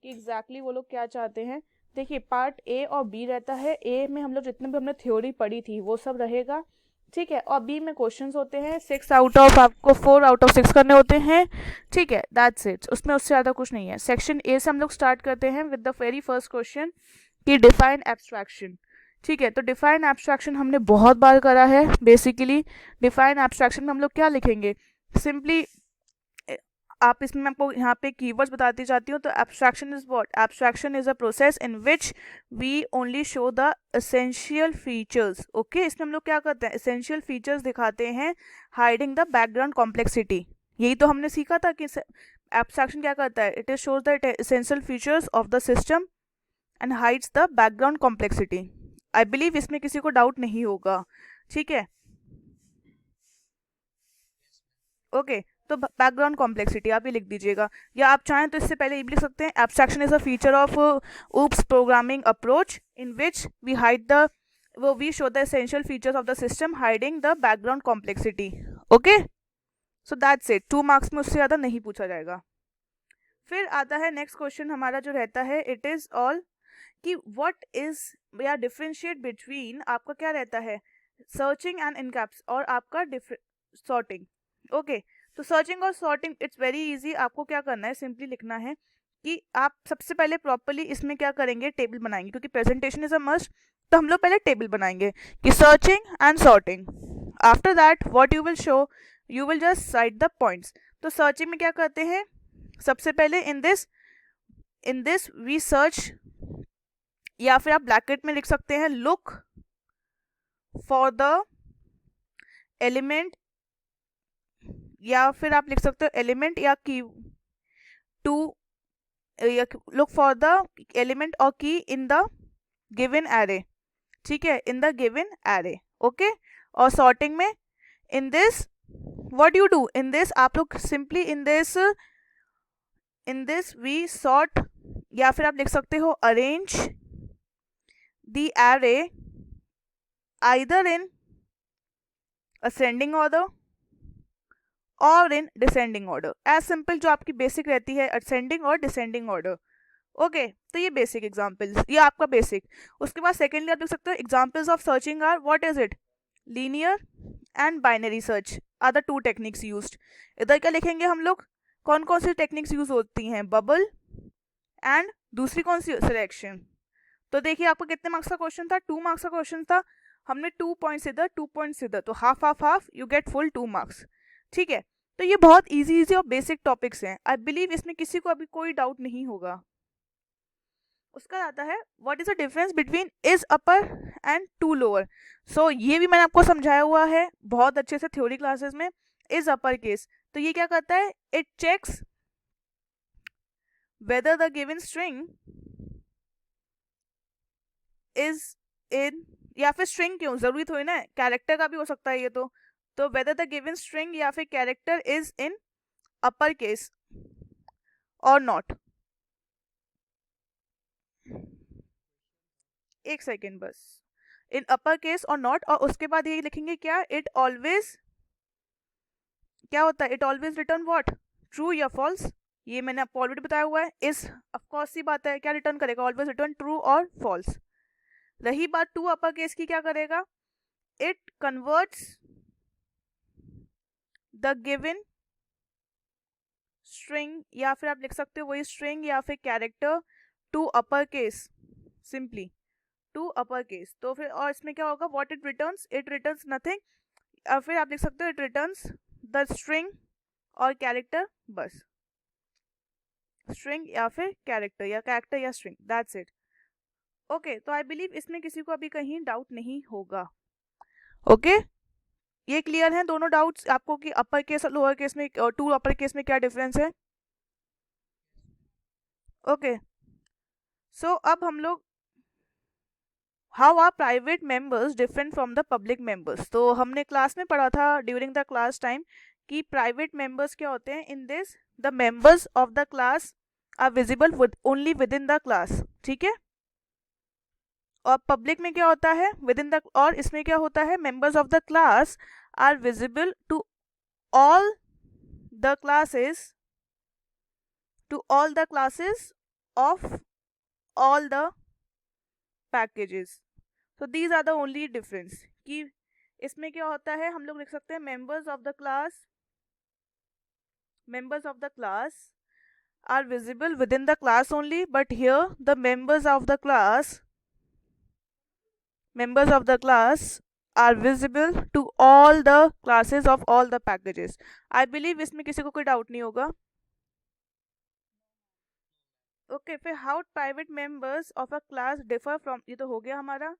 कि एग्जैक्टली वो लोग क्या चाहते हैं। देखिए पार्ट ए और बी रहता है, ए में हम लोग जितने भी हमने थ्योरी पढ़ी थी वो सब रहेगा, ठीक है, और बी में क्वेश्चंस होते हैं 6 आउट ऑफ, आपको 4 आउट ऑफ 6 करने होते हैं, ठीक है, दैट्स इट, उसमें उससे ज़्यादा कुछ नहीं है। सेक्शन ए से हम लोग स्टार्ट करते हैं with the very first question कि डिफाइन एब्स्ट्रैक्शन, ठीक है। तो डिफाइन एब्स्ट्रैक्शन हमने बहुत बार करा है। बेसिकली डिफाइन एब्स्ट्रैक्शन में हम लोग क्या लिखेंगे, सिंपली आप इसमें मैं आपको यहाँ पे कीवर्ड्स बताती जाती हूँ। तो abstraction is what, abstraction is a process in which we only show the essential features. Okay, इसमें हम लोग क्या करते हैं, एसेंशियल फीचर्स दिखाते हैं, हाइडिंग द बैकग्राउंड कॉम्प्लेक्सिटी। यही तो हमने सीखा था कि एब्स्ट्रैक्शन क्या करता है, it is shows the essential features of the system and hides the background complexity. I believe इसमें किसी को डाउट नहीं होगा, ठीक है। ओके, तो बैकग्राउंड कॉम्प्लेक्सिटी आप ये लिख दीजिएगा, या आप चाहें तो इससे पहले ये भी लिख सकते हैं, abstraction is a feature of oops programming approach in which we hide the वो we show the essential features of the system hiding the background complexity. Okay, so that's it, 2 marks में उससे ज़्यादा नहीं पूछा जाएगा। फिर आता है नेक्स्ट क्वेश्चन हमारा जो रहता है, इट इज़ ऑल कि व्हाट इज या डिफ्रेंशिएट बिटवीन, आपका क्या रहता है, सर्चिंग एंड इनकैप्स और आपका सॉर्टिंग। ओके, तो सर्चिंग और सॉर्टिंग इट्स वेरी इजी, आपको क्या करना है, सिंपली लिखना है कि आप सबसे पहले प्रॉपरली इसमें क्या करेंगे, टेबल बनाएंगे, क्योंकि प्रेजेंटेशन इज अ मस्ट। तो हम लोग पहले टेबल बनाएंगे कि searching and sorting. After that what you will show, you will just right the points. तो सर्चिंग में क्या करते हैं, सबसे पहले इन दिस वी सर्च, या फिर आप ब्रैकेट में लिख सकते हैं लुक फॉर द एलिमेंट, या फिर आप लिख सकते हो एलिमेंट या key to, look for the element or key in the given array, ठीक है, in the given array. Okay, और सॉर्टिंग में in this what you do, in this आप लोग simply in this we sort, या फिर आप लिख सकते हो arrange the array either in ascending order or in descending order, as simple जो आपकी बेसिक रहती है असेंडिंग और डिसेंडिंग ऑर्डर। ओके, तो ये बेसिक एग्जांपल्स, ये आपका बेसिक। उसके बाद सेकेंडली आप देख सकते हो examples of searching are what is it, linear and binary search are the 2 techniques used. इधर क्या लिखेंगे हम लोग, कौन कौन सी टेक्निक्स यूज होती हैं, बबल एंड दूसरी कौन सी, सिलेक्शन। तो देखिए आपको कितने मार्क्स का क्वेश्चन था, 2 मार्क्स का क्वेश्चन था, हमने 2 पॉइंट्स इधर 2 पॉइंट्स इधर, तो half half half, you get full 2 marks, ठीक है। तो ये बहुत इजी इजी और बेसिक टॉपिक्स हैं, आई बिलीव इसमें किसी को अभी कोई डाउट नहीं होगा। उसका आता है what is the difference between is upper and to lower. So ये भी मैंने आपको समझाया हुआ है बहुत अच्छे से थ्योरी क्लासेस में। इज अपर केस, तो ये क्या करता है, it checks whether the given string is in, या फिर स्ट्रिंग क्यों, जरूरी थोड़ी ना, कैरेक्टर का भी हो सकता है ये तो वेदर द गिवन स्ट्रिंग या फिर character is in upper case और नॉट। एक सेकेंड बस, इन अपर केस और नॉट, और उसके बाद ये लिखेंगे क्या, इट ऑलवेज, क्या होता है, it always return what, true या फॉल्स। ये मैंने आपको ऑलरेडी बताया हुआ है। इस ऑफकोर्स सी बात है, क्या रिटर्न करेगा, ऑलवेज रिटर्न ट्रू और फॉल्स। रही बात 2 अपर केस की, क्या करेगा, it converts the given string, या फिर आप लिख सकते हो वही स्ट्रिंग या फिर character to upper case, simply to upper case. तो फिर और इसमें क्या होगा, व्हाट इट रिटर्न्स नथिंग, और फिर आप लिख सकते हो इट रिटर्न्स द स्ट्रिंग और कैरेक्टर, बस स्ट्रिंग या फिर कैरेक्टर, या कैरेक्टर या स्ट्रिंग, दैट्स इट। ओके, तो आई बिलीव इसमें किसी को अभी कहीं डाउट नहीं होगा। ओके, ये क्लियर है दोनों डाउट्स आपको कि अपर केस और लोअर केस में, 2 अपर केस में क्या डिफरेंस है। ओके, सो अब हम लोग how are private members different from the public members. तो हमने क्लास में पढ़ा था ड्यूरिंग द क्लास टाइम कि प्राइवेट मेंबर्स क्या होते हैं, in this the members of the class are visible only within the class, ठीक है। और पब्लिक में क्या होता है, विद इन द, और इसमें क्या होता है, members of the class are visible to all the classes, to all the classes of all the packages. So these are the only difference कि इसमें क्या होता है, हम लोग लिख सकते हैं members of the class are visible within the class only, but here the members of the class are visible to all the classes of all the packages. I believe इसमें किसी को कोई डाउट नहीं होगा. ओके फिर how private members of a class differ from, ये तो हो गया हमारा.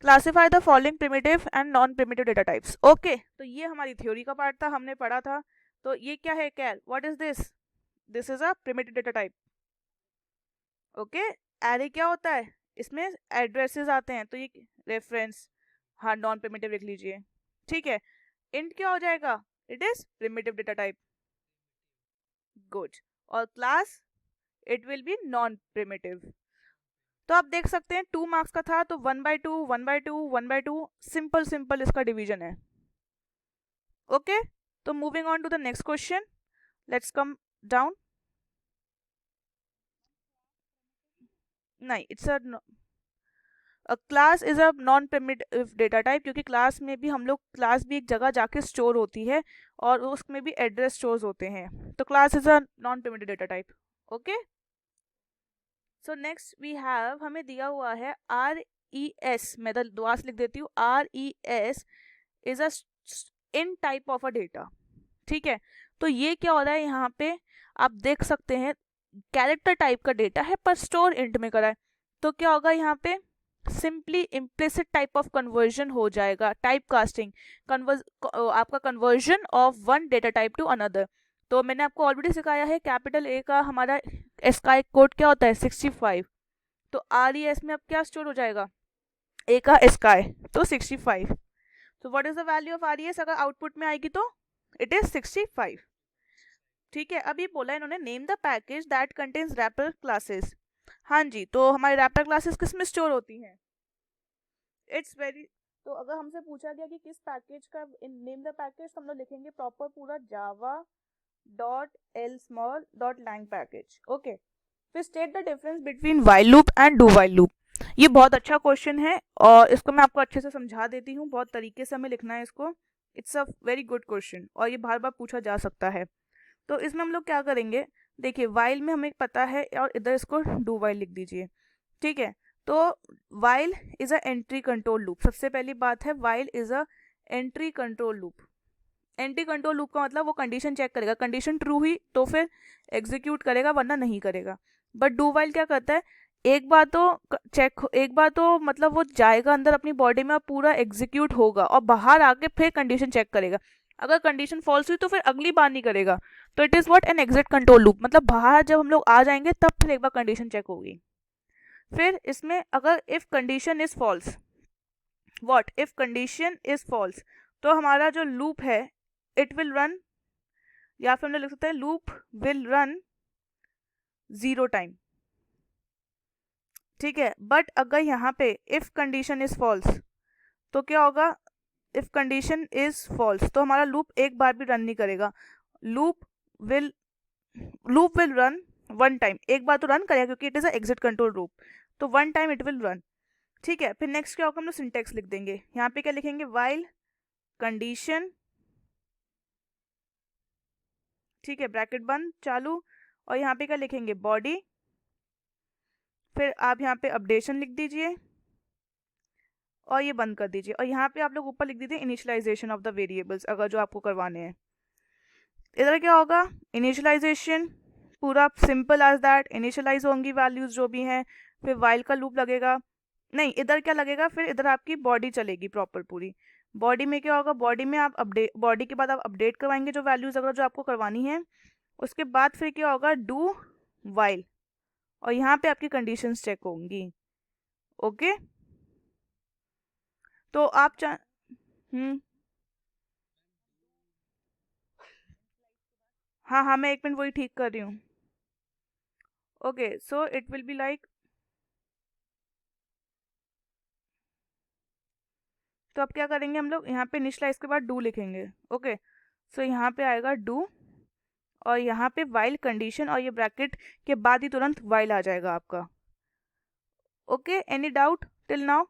Classify the following primitive and non primitive data types. Okay तो ये हमारी थ्योरी का पार्ट था, हमने पढ़ा था. तो ये क्या है कैल, what is this? This is a primitive data type. Okay array क्या होता है, इसमें एड्रेसेस आते हैं, तो ये रेफरेंस, हाँ नॉन प्रिमिटिव लिख लीजिए. ठीक है. इंट क्या हो जाएगा, it is primitive data type. Good. और class it will be non primitive. तो आप देख सकते हैं 2 मार्क्स का था, तो 1/2 1/2 1/2 सिंपल इसका डिवीजन है. ओके तो moving on to the next question, let's come down. नहीं, it's a class is a non primitive data type, क्योंकि क्लास में भी हम लोग, क्लास भी एक जगह जाके स्टोर होती है और उसमें भी एड्रेस स्टोर्स होते हैं. तो class is a non primitive data type. Okay so next we have, हमें दिया हुआ है RES, मैं तो दुआ से लिख देती हूँ, RES is a in type of a data. ठीक है. तो ये क्या हो रहा है यहाँ पे, आप देख सकते हैं कैरेक्टर टाइप का डेटा है पर स्टोर इंट में करा है. तो क्या होगा यहाँ पे, simply implicit type of conversion हो जाएगा, टाइप कास्टिंग, आपका conversion of one data type two another. तो मैंने आपको ऑलरेडी सिखाया है कैपिटल ए का हमारा एस का एक कोड क्या होता है 65. तो RES में अब क्या स्टोर हो जाएगा, ए का एस का है तो 65. तो what is the value of RES, अगर आउटपुट में आएगी तो इट इज 65. ठीक है. अभी बोला इन्होंने name the package that contains wrapper classes. हाँ जी, तो हमारी रैपर क्लासेस किस में स्टोर होती हैं, इट्स वेरी. तो अगर हमसे पूछा गया कि किस पैकेज का नेम द पैकेज, तो हम लोग लिखेंगे प्रॉपर पूरा java.lsmall.lang पैकेज. ओके फिर state the difference between while loop and do while loop. ये बहुत अच्छा क्वेश्चन है और इसको मैं आपको अच्छे से समझा देती हूँ, बहुत तरीके से हमें लिखना है इसको. It's a very good question और ये बार बार पूछा जा सकता है. तो इसमें हम लोग क्या करेंगे, देखिए वाइल में हमें पता है और इधर इसको डू वाइल लिख दीजिए. ठीक है. तो while is a entry control loop. सबसे पहली बात है while is a entry control loop. Entry control loop का मतलब वो कंडीशन चेक करेगा, कंडीशन ट्रू हुई तो फिर एग्जीक्यूट करेगा वरना नहीं करेगा. बट डू वाइल क्या करता है, एक बार तो मतलब वो जाएगा अंदर अपनी बॉडी में और पूरा एग्जीक्यूट होगा और बाहर आके फिर कंडीशन चेक करेगा. अगर कंडीशन फॉल्स हुई तो फिर अगली बार नहीं करेगा. तो it is what an exit control loop, मतलब बाहर जब हम लोग आ जाएंगे तब फिर एक बार कंडीशन चेक होगी. फिर इसमें अगर if condition is false, what if condition is false, तो हमारा जो लूप है इट विल रन, या फिर हम लोग लिख सकते हैं लूप विल रन 0 टाइम. ठीक है. बट अगर यहाँ पे इफ कंडीशन इज फॉल्स तो क्या होगा, इफ कंडीशन इज फॉल्स तो हमारा लूप एक बार भी रन नहीं करेगा. लूप विल रन 1 टाइम, एक बार तो रन करेगा क्योंकि it is a exit control loop, तो 1 टाइम इट विल रन. ठीक है. फिर नेक्स्ट क्या होगा, हम लोग सिंटेक्स लिख देंगे. यहाँ पे क्या लिखेंगे, वाइल कंडीशन, ठीक है, ब्रैकेट बंद चालू, और यहाँ पे क्या लिखेंगे बॉडी. फिर आप यहाँ पे अपडेशन लिख दीजिए और ये बंद कर दीजिए, और यहाँ पे आप लोग ऊपर लिख दीजिए इनिशियलाइजेशन ऑफ द वेरिएबल्स अगर जो आपको करवाने हैं. इधर क्या होगा, इनिशियलाइजेशन पूरा सिंपल एज दैट, इनिशियलाइज होंगी वैल्यूज जो भी हैं. फिर वाइल का लूप लगेगा, नहीं इधर क्या लगेगा, फिर इधर आपकी बॉडी चलेगी प्रॉपर पूरी. बॉडी में क्या होगा, बॉडी में आप अपडेट, बॉडी के बाद आप अपडेट करवाएंगे जो वैल्यूज अगर जो आपको करवानी है. उसके बाद फिर क्या होगा, डू वाइल, और यहाँ पे आपकी कंडीशंस चेक होंगी. ओके तो आप हाँ मैं 1 मिनट वही ठीक कर रही हूँ. Okay so it will be like, तो अब क्या करेंगे हम लोग, यहाँ पे इनिशियलाइज के बाद डू लिखेंगे. ओके सो यहाँ पे आएगा डू और यहाँ पे वाइल कंडीशन और ये ब्रैकेट के बाद ही तुरंत वाइल आ जाएगा आपका. Okay, any doubt till now?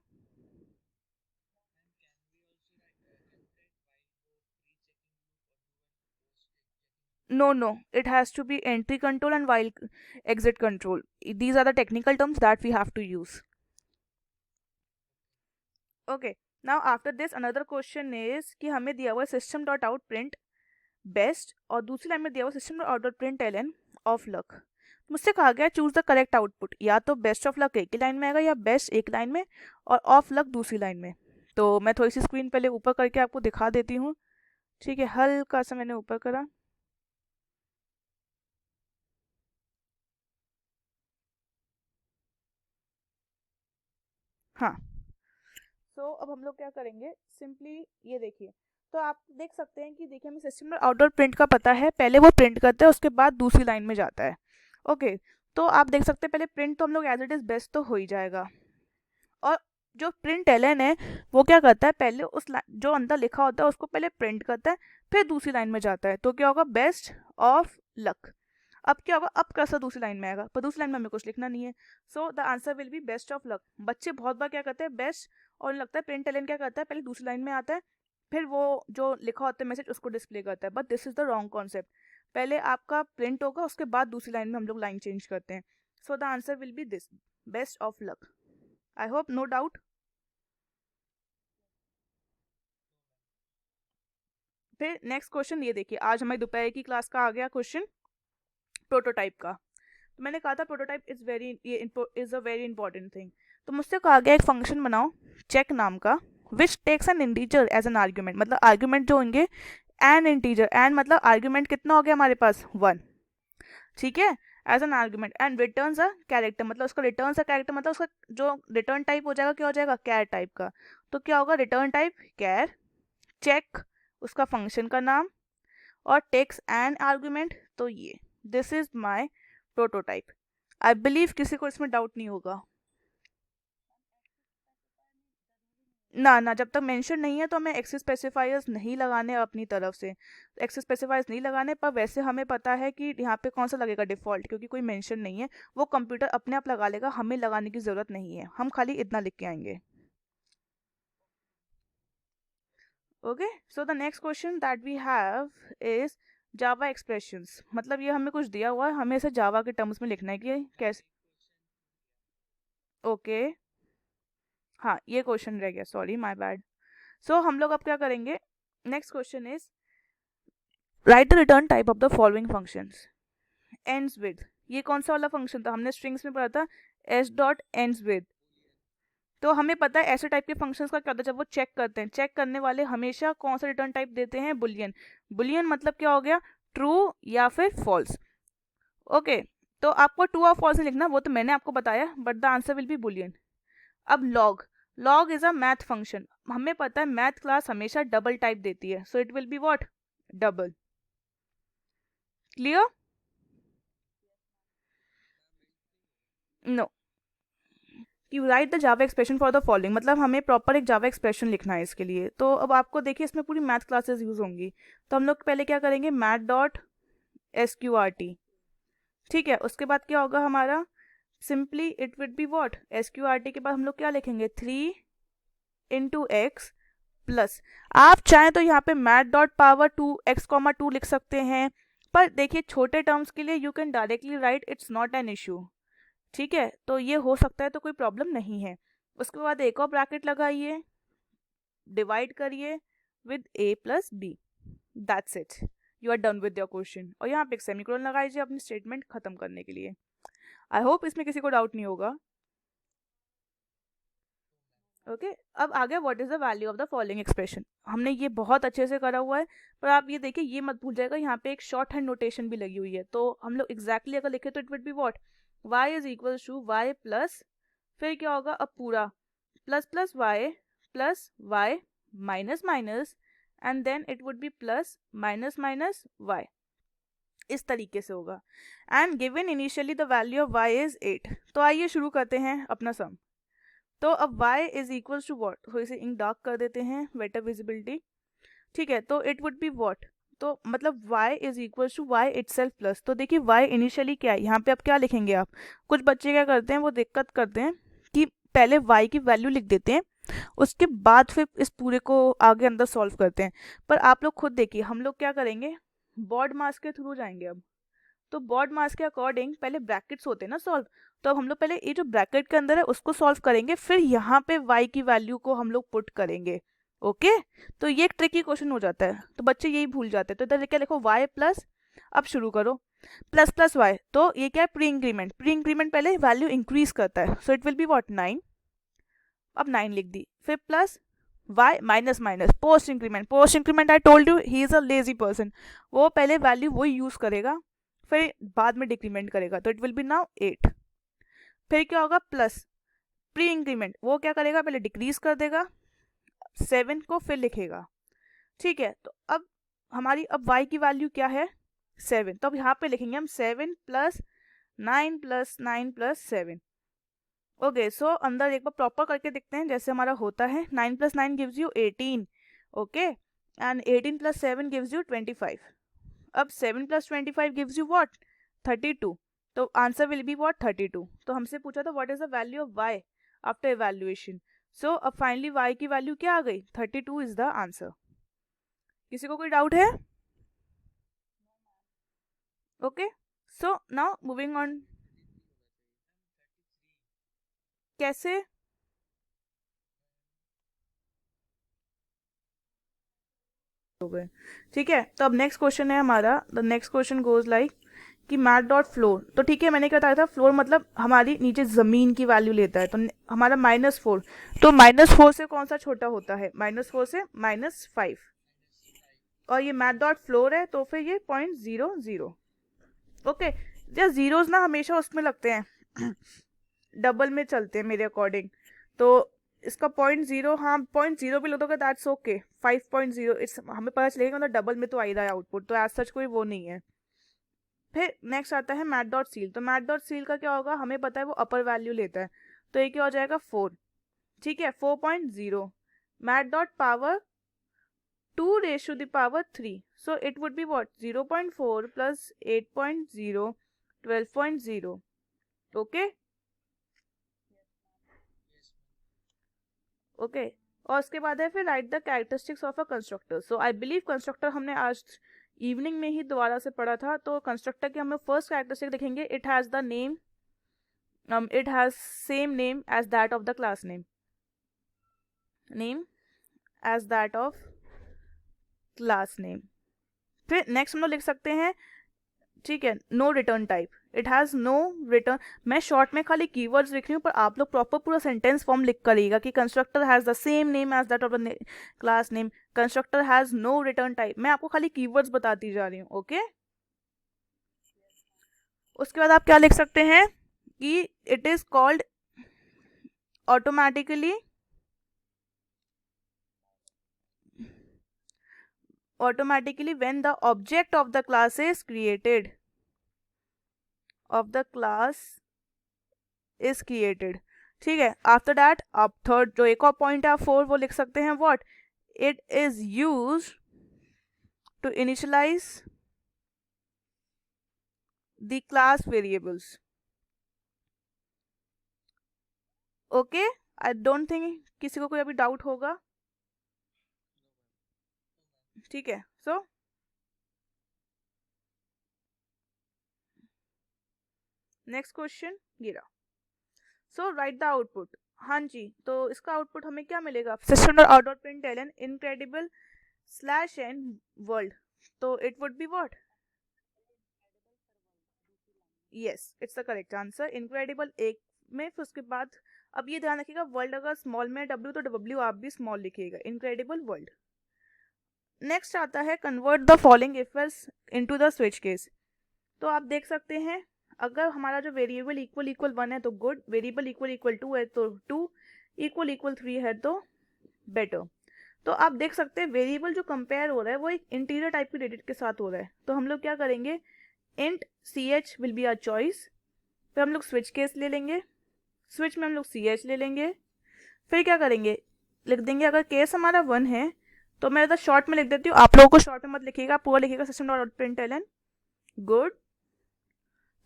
No, it has to be entry control and while exit control. These are the technical terms that we have to use. Okay, now after this another question is कि हमें दिया हुआ system dot out print best और दूसरी line में दिया हुआ system dot out dot print ln of luck. मुझसे कहा गया चूज द करेक्ट आउटपुट, या तो बेस्ट ऑफ लक एक ही लाइन में आएगा या बेस्ट एक लाइन में और ऑफ लक दूसरी लाइन में. तो मैं थोड़ी सी स्क्रीन पहले ऊपर करके आपको दिखा देती हूँ. ठीक है, हल्का सा मैंने ऊपर करा. हाँ, तो अब हम लोग क्या करेंगे, सिंपली ये देखिए. तो आप देख सकते हैं कि देखिए हमें सिस्टम में आउटडोर प्रिंट का पता है, पहले वो प्रिंट करता है उसके बाद दूसरी लाइन में जाता है. ओके, तो आप देख सकते हैं पहले प्रिंट तो हम लोग एज इट इज़ बेस्ट तो हो ही जाएगा. और जो प्रिंट एलन है वो क्या करता है, पहले उस जो अंदर लिखा होता है उसको पहले प्रिंट करता है, फिर दूसरी लाइन में जाता है. तो क्या होगा, बेस्ट ऑफ लक. अब क्या होगा, अब कैसा दूसरी लाइन में आएगा, पर दूसरी लाइन में हमें कुछ लिखना नहीं है. सो the answer will B best of luck. बच्चे बहुत बार क्या करते हैं बेस्ट और लगता है प्रिंट एलन क्या करता है, पहले दूसरी लाइन में आता है फिर वो जो लिखा होता है मैसेज उसको डिस्प्ले करता है. But this is the wrong concept. पहले आपका प्रिंट होगा उसके बाद दूसरी लाइन में हम लोग लाइन चेंज करते हैं. So the answer will be this, best of luck. I hope no doubt. फिर नेक्स्ट क्वेश्चन ये देखिए, आज हमारी दोपहर की क्लास का आ गया क्वेश्चन प्रोटोटाइप का. तो मैंने कहा था prototype is a very important thing. तो मुझसे कहा गया एक फंक्शन बनाओ चेक नाम का which takes an integer as an argument. मतलब आर्ग्यूमेंट जो होंगे एन इंटीजर, एन मतलब आर्ग्यूमेंट कितना हो गया हमारे पास 1. ठीक है, as an argument and return a character. मतलब उसका रिटर्न अ कैरेक्टर मतलब उसका जो रिटर्न टाइप हो जाएगा क्या हो जाएगा, कैर टाइप का. तो क्या होगा, रिटर्न टाइप कैर, चेक उसका फंक्शन का नाम और टेक्स एन आर्ग्यूमेंट. तो ये this is my prototype. I believe किसी को इसमें डाउट नहीं होगा. ना जब तक मेंशन नहीं है तो हमें एक्सेस स्पेसिफायर्स नहीं लगाने अपनी तरफ से. एक्सेस स्पेसिफायर्स नहीं लगाने, पर वैसे हमें पता है कि यहाँ पे कौन सा लगेगा डिफ़ॉल्ट, क्योंकि कोई मेंशन नहीं है. वो कंप्यूटर अपने आप लगा लेगा, हमें लगाने की ज़रूरत नहीं है, हम खाली इतना लिख के आएंगे. Okay, so the next question that we have is Java expressions. मतलब ये हमें कुछ दिया हुआ है, हमें इसे जावा के टर्म्स में लिखना है कि कैसे. ओके, हाँ ये क्वेश्चन रह गया, सॉरी माय बैड. सो हम लोग अब क्या करेंगे, next question is right the return type of the following functions. Ends with, ये कौन सा वाला फंक्शन था, हमने स्ट्रिंग्स में पढ़ा था एस डॉट एंड्स विद. तो हमें पता है ऐसे टाइप के फंक्शंस का क्या होता है, जब वो चेक करते हैं, चेक करने वाले हमेशा कौन सा रिटर्न टाइप देते हैं, बुलियन. बुलियन मतलब क्या हो गया, ट्रू या फिर फॉल्स. ओके, तो आपको ट्रू और फॉल्स नहीं लिखना, वो तो मैंने आपको बताया, but the answer will be boolean. अब log, log is a math function. हमें पता है मैथ क्लास हमेशा डबल टाइप देती है, so it will be what, double. Clear? No, you write the Java expression for the following. मतलब हमें proper एक जावा एक्सप्रेशन लिखना है इसके लिए. तो अब आपको देखिए इसमें पूरी मैथ क्लासेस यूज होंगी. तो हम लोग पहले क्या करेंगे, math dot S Q R T. ठीक है, उसके बाद क्या होगा हमारा, simply it would be what, S Q R T के बाद हम लोग क्या लिखेंगे, 3 इंटू एक्स प्लस. आप चाहें तो यहाँ पे मैथ डॉट पावर 2x, 2 लिख सकते हैं, पर देखिए छोटे टर्म्स के लिए you can directly right, it's not an issue. ठीक है, तो ये हो सकता है, तो कोई प्रॉब्लम नहीं है. उसके बाद एक और ब्रैकेट लगाइए, डिवाइड करिए with a plus B. That's it, you are done with your question. और यहाँ पे एक सेमीकोलन लगाइए अपनी स्टेटमेंट खत्म करने के लिए. आई होप इसमें किसी को डाउट नहीं होगा. ओके, अब आ गया what is the value of the following expression. हमने ये बहुत अच्छे से करा हुआ है, पर आप ये देखिए ये मत भूल जाएगा, यहाँ पे एक शॉर्ट हैंड नोटेशन भी लगी हुई है. तो हम लोग एग्जैक्टली अगर लिखे तो it would be what, y is equal to y plus, फिर क्या होगा, अब पूरा plus plus y minus minus, and then it would be plus minus minus y. इस तरीके से होगा. And given initially the value of y is 8. तो आइए शुरू करते हैं अपना सम. तो अब y is equal to what, थोड़ी सी इंक डार्क कर देते हैं, बेटर विजिबिलिटी. ठीक है, तो इट वुड बी वॉट, तो मतलब y is equal to Y itself plus, तो देखिए y इनिशियली क्या है, यहाँ पे आप क्या लिखेंगे आप, कुछ बच्चे क्या करते हैं वो दिक्कत करते हैं कि पहले y की वैल्यू लिख देते हैं, उसके बाद फिर इस पूरे को आगे अंदर सॉल्व करते हैं। पर आप लोग खुद देखिए, हम लोग क्या करेंगे, बॉड मास के थ्रू जाएंगे अब। तो बॉड मास के अकॉर्डिंग पहले ब्रैकेट्स होते हैं ना सॉल्व, तो अब हम लोग पहले ये जो ब्रैकेट के अंदर है उसको सॉल्व करेंगे, फिर यहाँ पे y की वैल्यू को हम लोग पुट करेंगे। ओके, तो ये एक ट्रिकी क्वेश्चन हो जाता है, तो बच्चे यही भूल जाते हैं। तो इधर क्या लिखो, y प्लस, अब शुरू करो, प्लस प्लस वाई, तो ये क्या है, प्री इंक्रीमेंट। प्री इंक्रीमेंट पहले वैल्यू इंक्रीज करता है, so it will be what 9, अब 9 लिख दी, फिर plus y minus minus post increment. Post increment I told you he is a lazy person, वो पहले वैल्यू वही यूज करेगा फिर बाद में डिक्रीमेंट करेगा, तो इट विल बी नाउ 8। फिर क्या होगा, प्लस प्री इंक्रीमेंट, वो क्या करेगा, पहले डिक्रीज कर देगा 7 को फिर लिखेगा। ठीक है, तो अब हमारी अब y की वैल्यू क्या है 7, तो अब यहाँ पे लिखेंगे हम 7 प्लस 9 प्लस 9 प्लस 7। ओके, सो अंदर एक बार प्रॉपर करके देखते हैं जैसे हमारा होता है। 9 plus 9 gives you 18, okay, and 18 plus 7 gives you 25। अब 7 प्लस 25 गिव्स यू व्हाट 32, तो आंसर विल बी व्हाट 32। तो हमसे पूछा था what is the value of y after evaluation, so अब फाइनली y की वैल्यू क्या आ गई, 32 इज द आंसर। किसी को कोई डाउट है? Okay, so now moving on. कैसे? हो गए, ठीक है। तो अब नेक्स्ट क्वेश्चन है हमारा, the next question goes like कि मैट डॉट फ्लोर, तो ठीक है मैंने क्या बताया था, फ्लोर मतलब हमारी नीचे जमीन की वैल्यू लेता है, तो हमारा -4, तो -4 से कौन सा छोटा होता है, -4 से -5, और ये मैट डॉट फ्लोर है तो फिर ये 0.00। ओके, या जीरोज ना हमेशा उसमें लगते हैं डबल में चलते हैं मेरे अकॉर्डिंग, तो इसका 0.0, हाँ 0.0 भी लगोगे दैट्स ओके। 5.0 इट्स, हमें पता चलेगा मतलब डबल में तो आ ही रहा है आउटपुट, तो एज सच कोई वो नहीं है। फिर नेक्स्ट आता है मैट डॉट सील, तो मैट डॉट सील का क्या होगा, हमें पता है वो अपर वैल्यू लेता है, तो ये क्या हो जाएगा 4, ठीक है 4.0। Math dot power 2 ratio the power 3, so it would be what 0.4 plus 8.0 12.0। Okay okay, और उसके बाद है फिर right the characteristics of a constructor. So I believe constructor हमने आज इवनिंग में ही दोबारा से पढ़ा था, तो कंस्ट्रक्टर के हमें फर्स्ट कैरेक्टरिस्टिक लिखेंगे, it has the name, it has same name as that of the class name, name as that of class name। फिर नेक्स्ट हम लोग लिख सकते हैं, ठीक है, no return type, it has no return. मैं शॉर्ट में खाली कीवर्ड्स लिख रही हूँ, पर आप लोग प्रॉपर पूरा सेंटेंस फॉर्म लिख करिएगा कि constructor has the same name as that of the class name, constructor has no return type. मैं आपको खाली कीवर्ड्स बताती जा रही हूँ, ओके। उसके बाद आप क्या लिख सकते हैं कि it is called automatically when the object of the class is created, ठीक है। आफ्टर दैट आप थर्ड जो एक और पॉइंट है 4 वो लिख सकते हैं, what it is use to initialise the class variables. Okay, I don't think किसी को कोई अभी डाउट होगा, ठीक है। सो नेक्स्ट क्वेश्चन गिरा, सो राइट द आउटपुट। हाँ जी, तो इसका आउटपुट हमें क्या मिलेगा, system dot out dot println incredible slash n world, तो it would be what, yes it's the correct answer, incredible एक में, फिर उसके बाद अब ये ध्यान रखिएगा वर्ल्ड अगर स्मॉल में डब्ल्यू तो डब्ल्यू आप भी स्मॉल लिखिएगा, इनक्रेडिबल वर्ल्ड। नेक्स्ट आता है convert the following effects into the switch case. तो आप देख सकते हैं अगर हमारा जो वेरिएबल इक्वल इक्वल 1 है तो गुड, वेरिएबल इक्वल इक्वल 2 है तो 2, इक्वल इक्वल 3 है तो बेटर। तो आप देख सकते हैं वेरिएबल जो कंपेयर हो रहा है वो एक इंटीरियर टाइप की डेटा के साथ हो रहा है, तो हम लोग क्या करेंगे, int ch will be our choice, फिर हम लोग स्विच केस ले लेंगे, स्विच में हम लोग ch ले लेंगे, फिर क्या करेंगे लिख देंगे अगर केस हमारा 1 है तो मैं शॉर्ट में लिख देती हूँ, आप लोगों को शॉर्ट में मत लिखिएगा, पूरा लिखिएगा सिस्टम डॉट प्रिंटलन। गुड।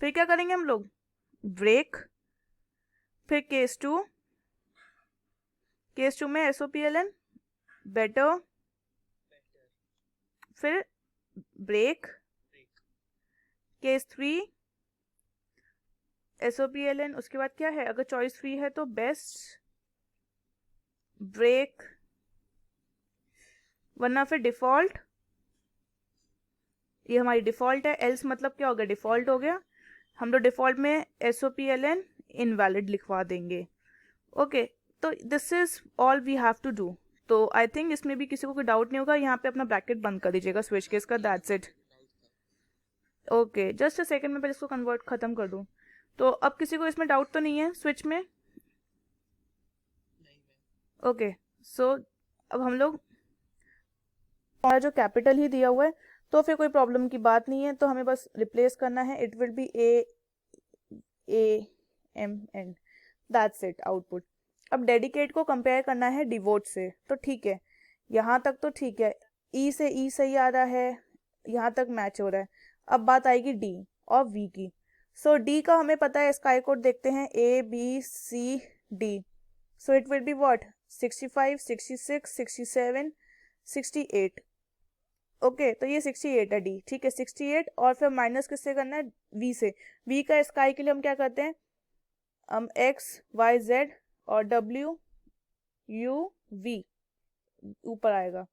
फिर क्या करेंगे हम लोग, ब्रेक, फिर केस टू में SOPLN बेटर, फिर ब्रेक, केस 3 SOPLN, उसके बाद क्या है, अगर चॉइस फ्री है तो बेस्ट, ब्रेक, वरना फिर डिफॉल्ट, ये हमारी डिफॉल्ट है, एल्स मतलब क्या हो गया, डिफॉल्ट हो गया, हम लोग डिफॉल्ट में SOPLN इनवैलिड लिखवा देंगे। ओके, तो this is all we have to do. तो आई थिंक इसमें भी किसी को कोई डाउट नहीं होगा, यहाँ पे अपना ब्रैकेट बंद कर दीजिएगा स्विच केस का, that's it. Okay, just a second में पहले इसको कन्वर्ट खत्म कर दूँ। तो अब किसी को इसमें डाउट तो नहीं है स्विच में? ओके, सो अब हम लोग, हमारा जो कैपिटल ही दिया हुआ है तो फिर कोई प्रॉब्लम की बात नहीं है, तो हमें बस रिप्लेस करना है, it will B AMN, that's it output. अब डेडिकेट को कंपेयर करना है डिवोट से, तो ठीक है, यहाँ तक तो ठीक है, ई से ई सही आ रहा है, यहाँ तक मैच हो रहा है। अब बात आएगी डी और वी की। सो डी का हमें पता है, स्काई कोड देखते हैं, ABCD, so it will be what, 65, 66, 67, 68। Okay, तो ये 68 है डी, ठीक है 68, और फिर माइनस किससे करना है, वी से। वी का स्काई के लिए हम क्या करते हैं, हम XYZ और WUV ऊपर आएगा।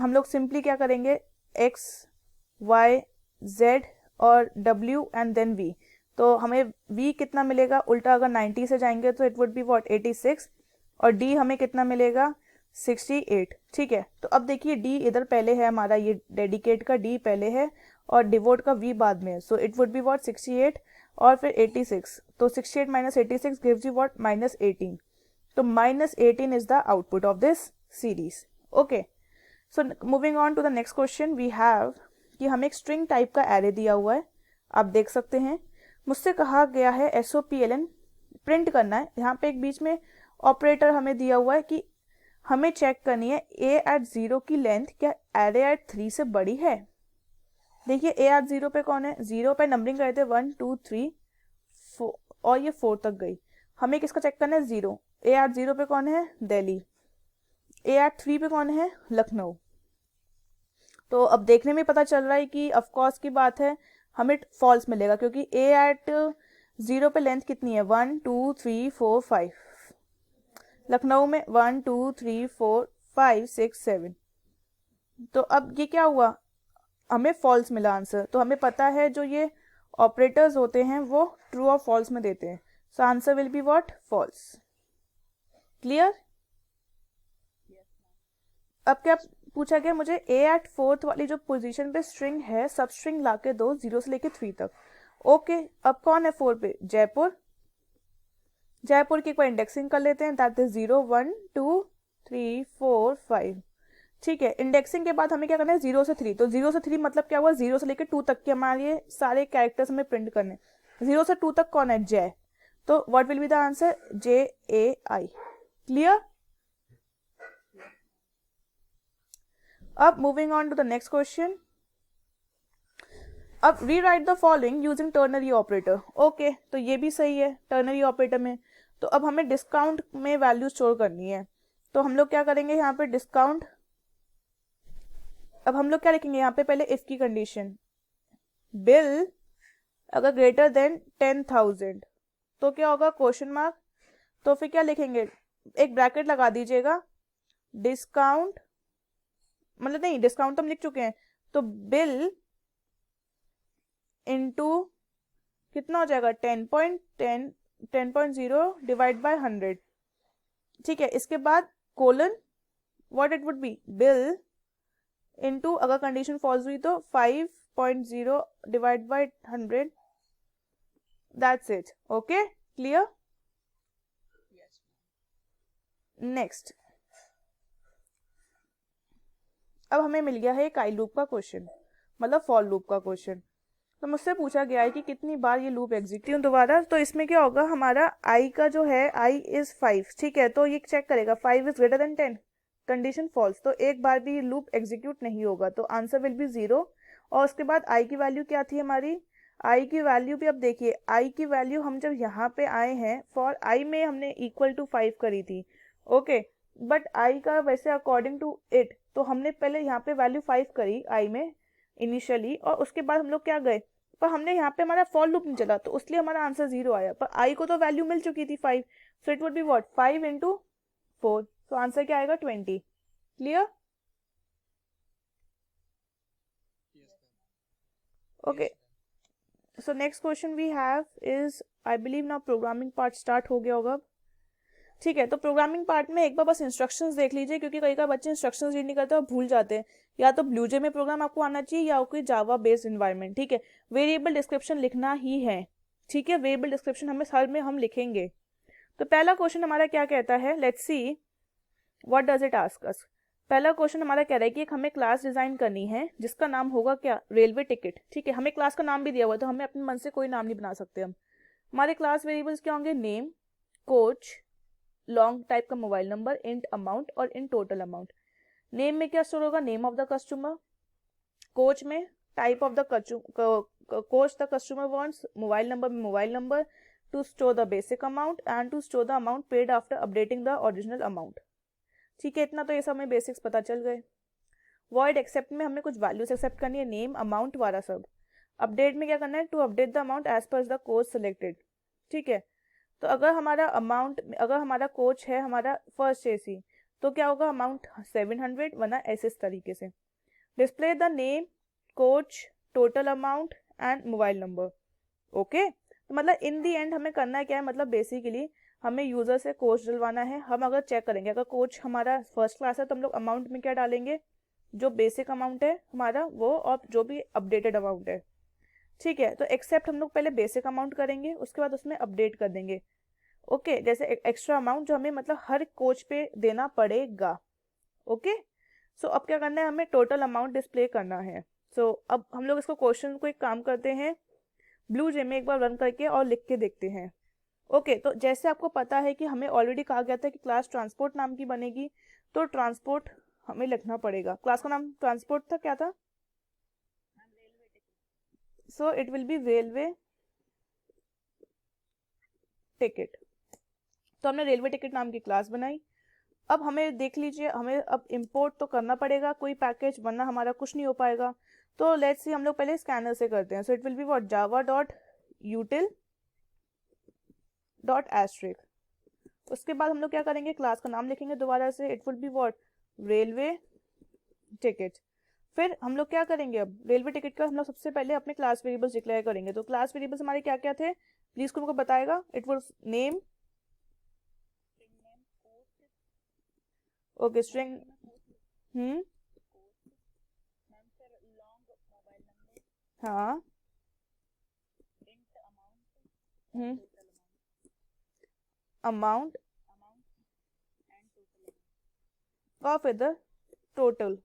हम लोग सिंपली क्या करेंगे, XYZ और W एंड देन V, तो हमें V कितना मिलेगा, उल्टा अगर 90 से जाएंगे तो इट वुड बी व्हाट 86, और D हमें कितना मिलेगा 68, ठीक है। तो अब देखिए D इधर पहले है हमारा, ये डेडिकेट का D पहले है और डिवोट का V बाद में है, so it would be what 68 और फिर 86, तो 68 माइनस 86 गिव्स यू व्हाट -18, तो -18 is the output of this series. Okay, so moving on to the next question we have, कि हमें एक स्ट्रिंग टाइप का एरे दिया हुआ है, आप देख सकते हैं, मुझसे कहा गया है SOPLN प्रिंट करना है। यहाँ पे एक बीच में ऑपरेटर हमें दिया हुआ है कि हमें चेक करनी है A@0 की लेंथ क्या array@3 से बड़ी है। देखिए A@0 पे कौन है, 0 पे नंबरिंग करते 1 2 3 4 और ये 4 तक गई, हमें किसका चेक करना है, 0। A@0 पे कौन है, दिल्ली। A@3 पे कौन है, लखनऊ। तो अब देखने में पता चल रहा है कि ऑफकोर्स की बात है, हमें फॉल्स मिलेगा, क्योंकि A@0 पे लेंथ कितनी है, 1 2 3 4 5, लखनऊ में 1 2 3 4 5 6 7, तो अब ये क्या हुआ, हमें फॉल्स मिला आंसर। तो हमें पता है जो ये ऑपरेटर्स होते हैं वो ट्रू और फॉल्स में देते हैं, so answer will be what, false. Clear? अब क्या पूछा गया मुझे, A@4 वाली जो पोजीशन पे स्ट्रिंग है, सब स्ट्रिंग लाके दो 0 से लेके 3 तक। ओके, अब कौन है 4 पे, जयपुर। जयपुर की एक बार इंडेक्सिंग कर लेते हैं, दैट इज 0 1 2 3 4 5, ठीक है। इंडेक्सिंग के बाद हमें क्या करना है, 0 से 3, तो 0 से 3 मतलब क्या हुआ, 0 से लेकर 2 तक के हमारे सारे कैरेक्टर्स हमें प्रिंट करने। 0 से 2 तक कौन है, जय, तो what will be the answer, JAI। Clear? अब moving on to the next question, अब rewrite the following using ternary operator. Okay, तो ये भी सही है टर्नरी ऑपरेटर में। तो अब हमें डिस्काउंट में वैल्यू स्टोर करनी है, तो हम लोग क्या करेंगे, यहाँ पे डिस्काउंट, अब हम लोग क्या लिखेंगे यहाँ पे, पहले इफ की कंडीशन, बिल अगर ग्रेटर देन 10,000 तो क्या होगा, क्वेश्चन मार्क, तो फिर क्या लिखेंगे, एक ब्रैकेट लगा दीजिएगा, डिस्काउंट, मतलब नहीं डिस्काउंट तो हम लिख चुके हैं, तो बिल इनटू कितना हो जाएगा, 10.0 डिवाइड बाय 100, ठीक है। इसके बाद colon, what it would B, bill into अगर कंडीशन फॉल्स हुई तो 5.0 divide by 100, that's it. Okay, clear? Next, अब हमें मिल गया है एक आई लूप का क्वेश्चन, मतलब फॉर लूप का क्वेश्चन। तो मुझसे पूछा गया है कि कितनी बार ये लूप एग्जीक्यूट दोबारा, तो इसमें क्या होगा, हमारा आई का जो है, आई इज 5, ठीक है, तो ये चेक करेगा 5 is greater than 10, condition false, तो एक बार भी लूप एग्जीक्यूट नहीं होगा, तो आंसर विल बी 0। और उसके बाद आई की वैल्यू क्या थी हमारी, आई की वैल्यू भी अब देखिए, आई की वैल्यू हम जब यहाँ पे आए हैं फॉर आई में हमने इक्वल टू 5 करी थी, ओके, बट आई का वैसे अकॉर्डिंग टू इट तो हमने पहले यहाँ पे वैल्यू 5 करी आई में इनिशियली, और उसके बाद हम लोग क्या गए, पर हमने यहाँ पे हमारा फॉर लूप नहीं चला, तो इसलिए हमारा आंसर 0 आया, पर आई को तो वैल्यू मिल चुकी थी 5, so it would be what 5 into 4, तो आंसर क्या आएगा 20। Clear? Okay, so next question we have is, I believe now programming part start हो गया होगा। ठीक है, तो प्रोग्रामिंग पार्ट में एक बार बस इंस्ट्रक्शंस देख लीजिए, क्योंकि कई का बच्चे इंस्ट्रक्शंस रीड नहीं करते और भूल जाते हैं। या तो ब्लूजे में प्रोग्राम आपको आना चाहिए या कोई जावा बेस्ड इन्वायरमेंट। ठीक है, वेरिएबल डिस्क्रिप्शन लिखना ही है। ठीक है, वेरिएबल डिस्क्रिप्शन हमें हर में हम लिखेंगे। तो पहला क्वेश्चन हमारा क्या कहता है, let's see what does it ask us. पहला क्वेश्चन हमारा कह रहा है कि एक हमें क्लास डिजाइन करनी है जिसका नाम होगा क्या, रेलवे टिकट। ठीक है, हमें क्लास का नाम भी दिया हुआ है, तो हमें अपने मन से कोई नाम नहीं बना सकते हम। हमारे क्लास वेरिएबल्स क्या होंगे, नेम, कोच, लॉन्ग टाइप का मोबाइल नंबर, इंट अमाउंट और इन टोटल अमाउंट। नेम में क्या स्टोर होगा, name of the customer. Coach में type of the coach the customer wants, mobile number में mobile number, to store the basic amount and to store the amount paid after updating the original amount. ठीक है, इतना तो ये सब हमें basics पता चल गए। वॉइड एक्सेप्ट में हमें कुछ वैल्यूज एक्सेप्ट करनी है, नेम, अमाउंट वाला सब। अपडेट में क्या करना है, to update the amount as per the coach selected. ठीक है, तो अगर हमारा अमाउंट, अगर हमारा कोच है हमारा फर्स्ट एसी, तो क्या होगा, अमाउंट 700, वरना ऐसे इस तरीके से। Display the name, coach, total amount and mobile number. Okay, तो मतलब इन दी एंड हमें करना है क्या है, मतलब बेसिकली हमें यूजर से कोच डलवाना है। हम अगर चेक करेंगे, अगर कोच हमारा फर्स्ट क्लास है तो हम लोग अमाउंट में क्या डालेंगे, जो बेसिक अमाउंट है हमारा वो, और जो भी अपडेटेड अमाउंट है। ठीक है, तो एक्सेप्ट हम लोग पहले बेसिक अमाउंट करेंगे, उसके बाद उसमें अपडेट कर देंगे। ओके, जैसे एक्स्ट्रा अमाउंट जो हमें मतलब हर कोच पे देना पड़ेगा। ओके, सो अब क्या करना है, हमें टोटल अमाउंट डिस्प्ले करना है। सो अब हम लोग इसको क्वेश्चन को एक काम करते हैं, ब्लू जे में एक बार रन करके और लिख के देखते हैं। ओके, तो जैसे आपको पता है कि हमें ऑलरेडी कहा गया था कि क्लास ट्रांसपोर्ट नाम की बनेगी, तो ट्रांसपोर्ट हमें लिखना पड़ेगा। क्लास का नाम ट्रांसपोर्ट था, क्या था, सो it will B railway ticket. तो हमने रेलवे टिकट नाम की क्लास बनाई। अब हमें देख लीजिए, हमें अब इंपोर्ट तो करना पड़ेगा कोई पैकेज, वरना हमारा कुछ नहीं हो पाएगा। तो लेट्स सी, हम लोग पहले स्कैनर से करते हैं। So it will be what, Java dot util dot asterisk. उसके बाद हम लोग क्या करेंगे, क्लास का नाम लिखेंगे दोबारा से, it will be what, railway ticket. फिर हम लोग क्या करेंगे, अब रेलवे टिकट का हम लोग सबसे पहले अपने क्लास वेरिएबल्स डिक्लेयर करेंगे। तो क्लास वेरिएबल्स हमारे क्या क्या थे, प्लीज को बताएगा। It was name, okay, string, hmm, हाँ, हम्म, अमाउंट और फिर द टोटल।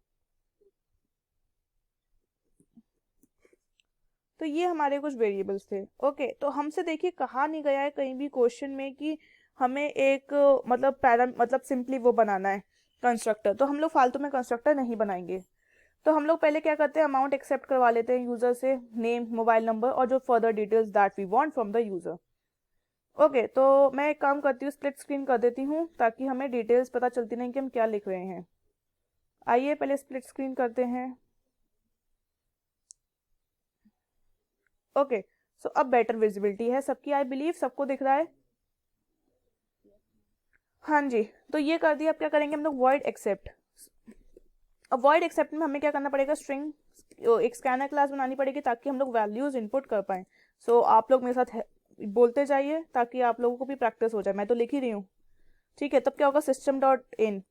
तो ये हमारे कुछ वेरिएबल्स थे। ओके, तो हमसे देखिए कहा नहीं गया है कहीं भी क्वेश्चन में कि हमें एक मतलब मतलब सिंपली वो बनाना है कंस्ट्रक्टर, तो हम लोग फालतू में कंस्ट्रक्टर नहीं बनाएंगे। तो हम लोग पहले क्या करते हैं, अमाउंट एक्सेप्ट करवा लेते हैं यूजर से, नेम, मोबाइल नंबर और जो further details that we want from the user. Okay, तो मैं एक काम करती हूँ, स्प्लिट स्क्रीन कर देती हूँ ताकि हमें डिटेल्स पता चलती नहीं कि हम क्या लिख रहे हैं। आइए पहले स्प्लिट स्क्रीन करते हैं। ओके, सो अब बेटर विजिबिलिटी है सबकी, आई बिलीव सबको दिख रहा है। हाँ जी, तो ये कर दिया। अब क्या करेंगे हम लोग, वॉइड एक्सेप्ट। अब वॉइड एक्सेप्ट में हमें क्या करना पड़ेगा, स्ट्रिंग, एक स्कैनर क्लास बनानी पड़ेगी ताकि हम लोग वैल्यूज इनपुट कर पाए। सो आप लोग मेरे साथ बोलते जाइए ताकि आप लोगों को भी प्रैक्टिस हो जाए, मैं तो लिख ही रही हूँ। ठीक है, तब क्या होगा, सिस्टम डॉट इन।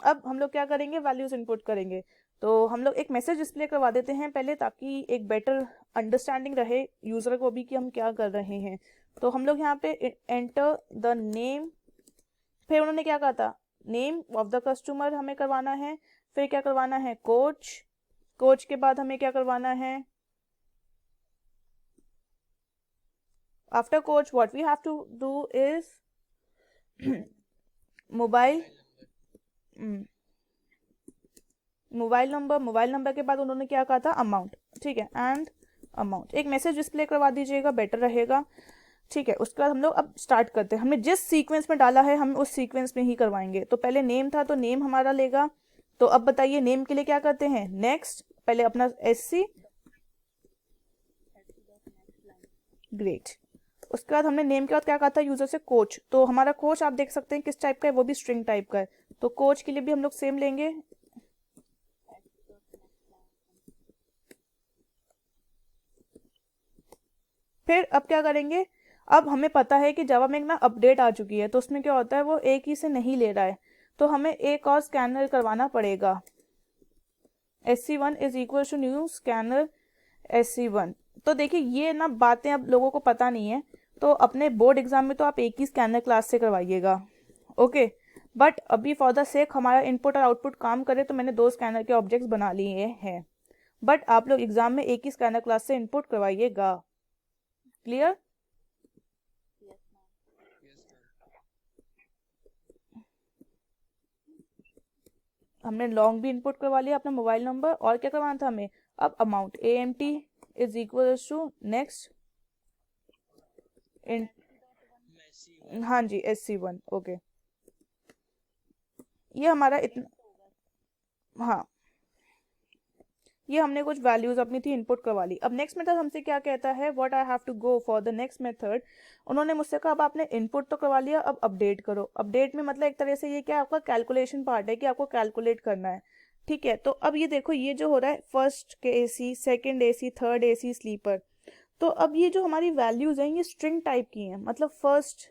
अब हम लोग क्या करेंगे, वैल्यूज इनपुट करेंगे। तो हम लोग एक मैसेज डिस्प्ले करवा देते हैं पहले, ताकि एक बेटर अंडरस्टैंडिंग रहे यूजर को भी कि हम क्या कर रहे हैं। तो हम लोग यहाँ पे एंटर द नेम, फिर उन्होंने क्या कहा था, नेम ऑफ द कस्टमर हमें करवाना है। फिर क्या करवाना है, कोच। कोच के बाद हमें क्या करवाना है, after coach what we have to do is mobile, mobile number के बाद उन्होंने क्या कहा था, अमाउंट, ठीक है, एंड अमाउंट। एक मैसेज डिस्प्ले करवा दीजिएगा, बेटर रहेगा, ठीक है। उसके बाद हम लोग अब स्टार्ट करते हैं। हमने जिस सीक्वेंस में डाला है हम उस सीक्वेंस में ही करवाएंगे। तो पहले नेम था तो नेम हमारा लेगा। तो अब बताइए नेम के लिए क्या करते हैं, नेक्स्ट, पहले अपना SC, ग्रेट। उसके बाद हमने नेम के बाद क्या कहा था यूजर से, कोच। तो हमारा कोच आप देख सकते हैं किस टाइप का है, वो भी स्ट्रिंग टाइप का है। तो कोच के लिए भी हम लोग सेम लेंगे, फिर अब क्या करेंगे, अब हमें पता है कि जावा में एक ना अपडेट आ चुकी है, तो उसमें क्या होता है वो एक ही से नहीं ले रहा है, तो हमें एक और स्कैनर करवाना पड़ेगा। SC1 is equal to new scanner SC1। तो देखिए ये ना बातें अब लोगों को पता नहीं है, तो अपने बोर्ड एग्जाम में तो आप एक ही स्कैनर क्लास से करवाइएगा, ओके। बट अभी फॉर द सेक हमारा इनपुट और आउटपुट काम करे, तो मैंने 2 स्कैनर के ऑब्जेक्ट्स बना लिए हैं। बट आप लोग एग्जाम में एक ही स्कैनर क्लास से इनपुट करवाइएगा, क्लियर। हमने लॉन्ग भी इनपुट करवा लिया, अपना मोबाइल नंबर, और क्या करवाना था हमें, अब amount AMT is equal to next int, हाँ जी SC1, ओके। ये हमारा इतना, हाँ, ये हमने कुछ वैल्यूज अपनी थी इनपुट करवा ली। अब नेक्स्ट मेथड हमसे क्या कहता है, what I have to go for the next method. उन्होंने मुझसे कहा अब आपने इनपुट तो करवा लिया, अब अपडेट करो। अपडेट में मतलब एक तरह से ये क्या आपका कैलकुलेशन पार्ट है कि आपको कैलकुलेट करना है, ठीक है। तो अब ये देखो ये जो हो रहा है, फर्स्ट के AC, second AC, third AC, sleeper. तो अब ये जो हमारी वैल्यूज हैं ये स्ट्रिंग टाइप की हैं, मतलब फर्स्ट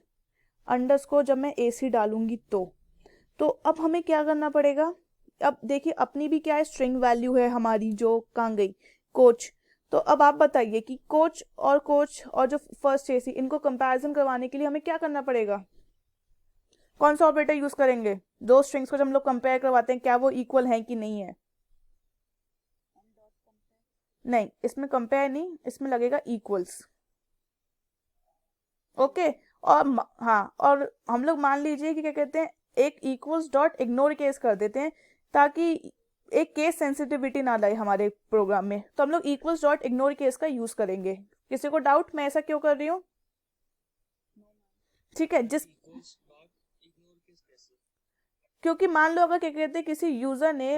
अंडरस्कोर जब मैं AC डालूंगी तो अब हमें क्या करना पड़ेगा, अब देखिए अपनी भी क्या है, स्ट्रिंग वैल्यू है हमारी जो कहाँ गई, कोच। तो अब आप बताइए कि कोच और जो फर्स्ट AC इनको कंपैरिजन करवाने के लिए हमें क्या करना पड़ेगा, कौन सा ऑपरेटर यूज करेंगे, दो स्ट्रिंग्स को जब हम लोग कंपेयर करवाते हैं क्या वो इक्वल है कि नहीं है। नहीं, इसमें कंपेयर नहीं, इसमें लगेगा इक्वल्स, ओके। और हाँ, और हम लोग मान लीजिए कि क्या कहते हैं, एक इक्वल्स डॉट इग्नोर केस कर देते हैं ताकि एक केस सेंसिटिविटी ना लाए हमारे प्रोग्राम में। तो हम लोग इक्वल्स डॉट इग्नोर केस का यूज करेंगे। किसी को डाउट मैं ऐसा क्यों कर रही हूँ, ठीक है, जिस, क्योंकि मान लो अगर क्या कहते हैं किसी यूजर ने,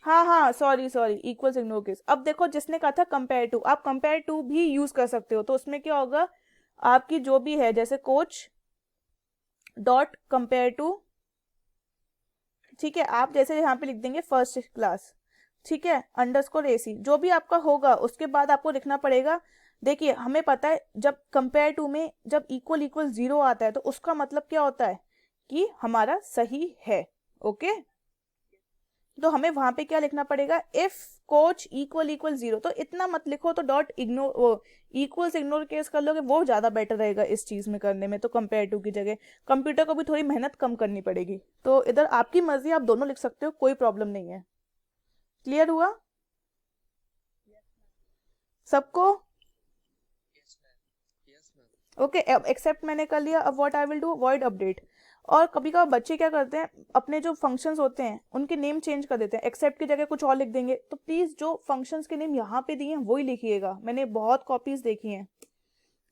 हाँ हाँ सॉरी इक्वल्स इग्नोर केस। अब देखो जिसने कहा था कंपेयर टू, आप कंपेयर टू भी यूज कर सकते हो। तो उसमें क्या होगा, आपकी जो भी है जैसे कोच डॉट कंपेयर टू, ठीक है, आप जैसे यहाँ पे लिख देंगे फर्स्ट क्लास, ठीक है, अंडरस्कोर AC, जो भी आपका होगा उसके बाद आपको लिखना पड़ेगा। देखिए हमें पता है जब कंपेयर टू में जब इक्वल इक्वल 0 आता है तो उसका मतलब क्या होता है कि हमारा सही है, ओके। तो हमें वहां पे क्या लिखना पड़ेगा, इफ कोच इक्वल इक्वल 0। तो इतना मत लिखो, तो डॉट इग्नोर वो इक्वल्स इग्नोर केस कर लोगे, वो ज्यादा बेटर रहेगा इस चीज में करने में। तो कंपेयर टू की जगह कंप्यूटर को भी थोड़ी मेहनत कम करनी पड़ेगी। तो इधर आपकी मर्जी, आप दोनों लिख सकते हो, कोई प्रॉब्लम नहीं है। क्लियर हुआ सबको, ओके। अब एक्सेप्ट मैंने कर लिया, अब what I will do, void update. और कभी कभार बच्चे क्या करते हैं, अपने जो फंक्शंस होते हैं उनके नेम चेंज कर देते हैं, एक्सेप्ट की जगह कुछ और लिख देंगे। तो प्लीज जो फंक्शंस के नेम यहाँ पे दिए हैं वही लिखिएगा, मैंने बहुत कॉपीज देखी हैं,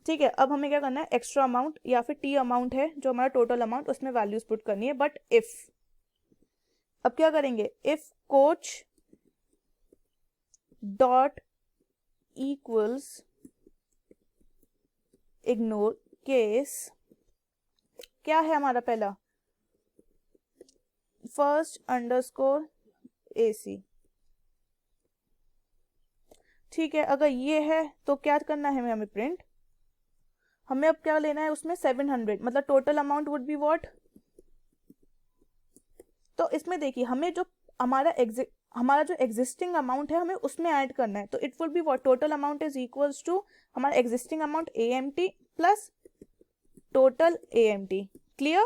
ठीक है। अब हमें क्या करना है, एक्स्ट्रा अमाउंट या फिर T अमाउंट है जो हमारा टोटल अमाउंट, उसमें वैल्यूज पुट करनी है। बट इफ, अब क्या करेंगे, if coach dot equals ignore case, क्या है हमारा पहला, फर्स्ट अंडरस्कोर AC, ठीक है। अगर ये है तो क्या करना है हमें प्रिंट, हमें अब क्या लेना है उसमें 700, मतलब total amount would be what. तो इसमें देखिए हमें जो हमारा जो एग्जिस्टिंग अमाउंट है हमें उसमें ऐड करना है। तो it will be what, total amount is equals to हमारा existing amount AMT plus total AMT, clear.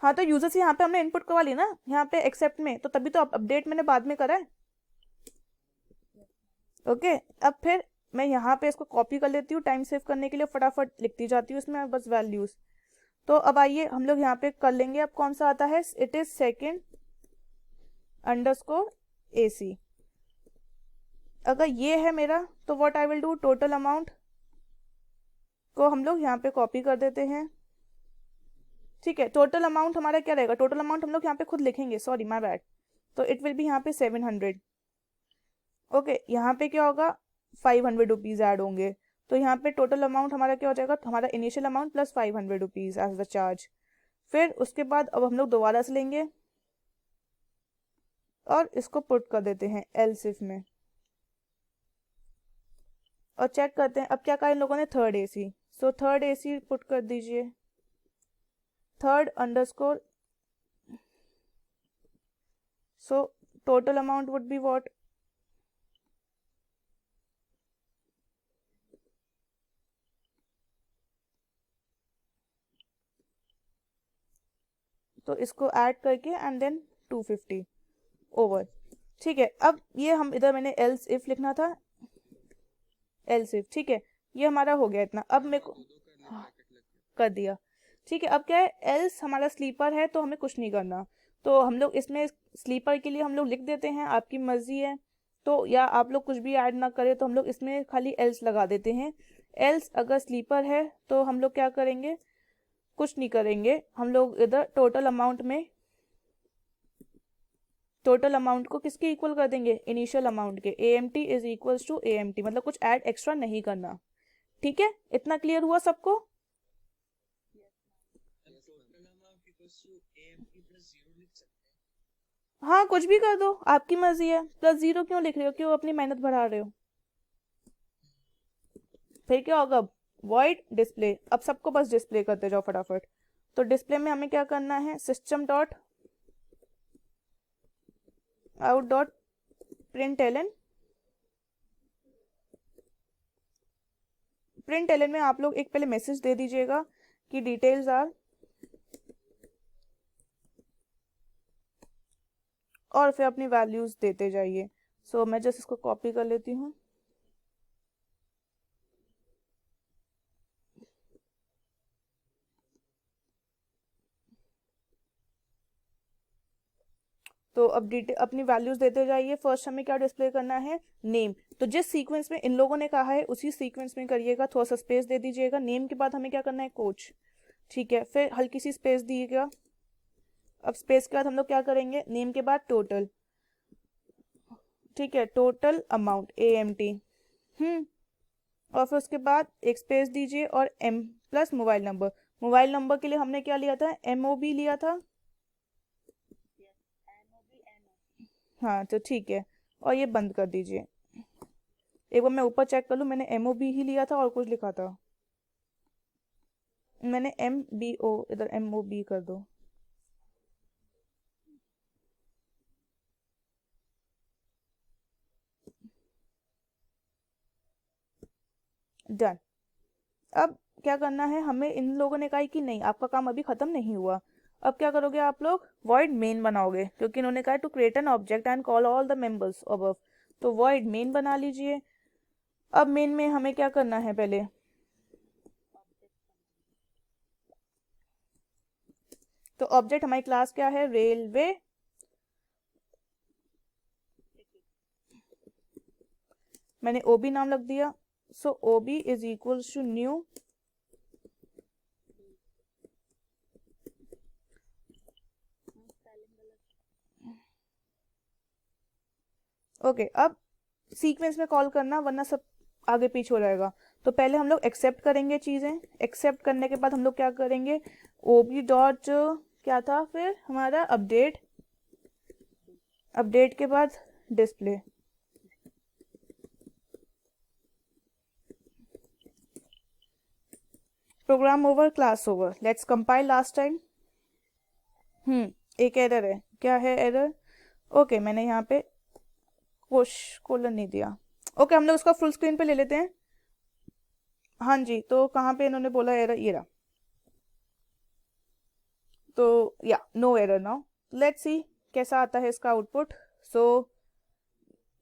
हाँ, तो यूजर से यहाँ पे हमने इनपुट करवा ली ना, यहाँ पे एक्सेप्ट में, तो तभी तो अपडेट मैंने बाद में करा है, ओके। अब फिर मैं यहाँ पे इसको कॉपी कर लेती हूँ टाइम सेव करने के लिए, फटाफट लिखती जाती हूँ इसमें बस वैल्यूज। तो अब आइए हम लोग यहाँ पे कर लेंगे। अब कौन सा आता है, it is second underscore AC। अगर ये है मेरा तो what I will do, total amount को हम लोग यहाँ पे कॉपी कर देते हैं। ठीक है, टोटल अमाउंट हमारा क्या रहेगा, टोटल अमाउंट हम लोग यहाँ पे खुद लिखेंगे, सॉरी माय बैड। तो इट विल बी यहाँ पे 700। ओके, यहाँ पे क्या होगा, 500 रुपीज़ ऐड होंगे। तो यहाँ पे टोटल अमाउंट हमारा क्या हो जाएगा, हमारा initial amount plus 500 rupees as the charge. फिर उसके बाद अब हम लोग दोबारा से लेंगे और इसको पुट कर देते हैं एल्सिफ में और चेक करते हैं। अब क्या कहा इन लोगों ने, third AC। So third AC put कर दीजिए, third underscore. So total amount would be what, तो इसको ऐड करके एंड देन 250 ओवर। ठीक है, अब ये हम इधर मैंने एल्स इफ लिखना था, एल्स इफ। ठीक है, ये हमारा हो गया इतना। अब मेरे को हाँ, कर दिया। ठीक है, अब क्या है, एल्स हमारा स्लीपर है तो हमें कुछ नहीं करना। तो हम लोग इसमें स्लीपर के लिए हम लोग लिख देते हैं, आपकी मर्जी है। तो या आप लोग कुछ भी ऐड ना करें तो हम लोग इसमें खाली एल्स लगा देते हैं। एल्स अगर स्लीपर है तो हम लोग क्या करेंगे, कुछ नहीं करेंगे। हम लोग इधर टोटल अमाउंट में, टोटल अमाउंट को किसके इक्वल कर देंगे, इनिशियल अमाउंट के। AMT is equals to AMT, मतलब कुछ ऐड एक्स्ट्रा नहीं करना। ठीक है, इतना क्लियर हुआ सबको। हाँ, कुछ भी कर दो, आपकी मर्जी है। प्लस जीरो क्यों लिख रहे हो, क्यों अपनी मेहनत बढ़ा रहे हो। फिर क्या होगा, वॉइड डिस्प्ले। अब सबको बस डिस्प्ले करते जाओ फटाफट। तो डिस्प्ले में हमें क्या करना है, system dot out dot print L N में आप लोग एक पहले मैसेज दे दीजिएगा कि डिटेल्स आर, और फिर अपनी वैल्यूज देते जाइए। सो मैं जस्ट इसको कॉपी कर लेती हूँ। तो अब अपनी वैल्यूज देते जाइए। फर्स्ट हमें क्या डिस्प्ले करना है, नेम। तो जिस सीक्वेंस में इन लोगों ने कहा है उसी सीक्वेंस में करिएगा, थोड़ा सा स्पेस दे दीजिएगा। नेम के बाद हमें क्या करना है, कोच। ठीक है, फिर हल्की सी स्पेस दीजिएगा। अब स्पेस के बाद हम लोग क्या करेंगे, नेम के बाद टोटल। ठीक है, टोटल अमाउंट AMT। और फिर उसके बाद एक स्पेस दीजिए और M plus mobile number. Mobile number के लिए हमने क्या लिया था, MOB लिया था। हाँ, तो ठीक है, और ये बंद कर दीजिए। एक बार मैं ऊपर चेक कर लूँ, मैंने MOB ही लिया था और कुछ लिखा था, मैंने MBO, इधर MOB कर दो। डन। अब क्या करना है, हमें इन लोगों ने कहा कि नहीं, आपका काम अभी खत्म नहीं हुआ। अब क्या करोगे आप लोग, वॉइड मेन बनाओगे, क्योंकि इन्होंने कहा to create an object and call all the members above. तो वॉइड मेन बना लीजिए। अब मेन में हमें क्या करना है, पहले तो ऑब्जेक्ट हमारी क्लास क्या है, रेलवे। मैंने OB नाम लग दिया। So OB is equal to new okay. अब सीक्वेंस में कॉल करना, वरना सब आगे पीछे हो जाएगा। तो पहले हम लोग एक्सेप्ट करेंगे चीज़ें। एक्सेप्ट करने के बाद हम लोग क्या करेंगे, OB डॉट क्या था फिर हमारा, अपडेट। अपडेट के बाद display. Program over, class over. Let's compile last time. एक एरर है, क्या है एरर। ओके, मैंने यहाँ पे कोलन नहीं दिया। ओके, हम लोग उसका फुल स्क्रीन पे ले लेते हैं। हाँ जी, तो कहाँ पे इन्होंने बोला एरर, ये रहा। तो या no error now. Let's see कैसा आता है इसका आउटपुट। सो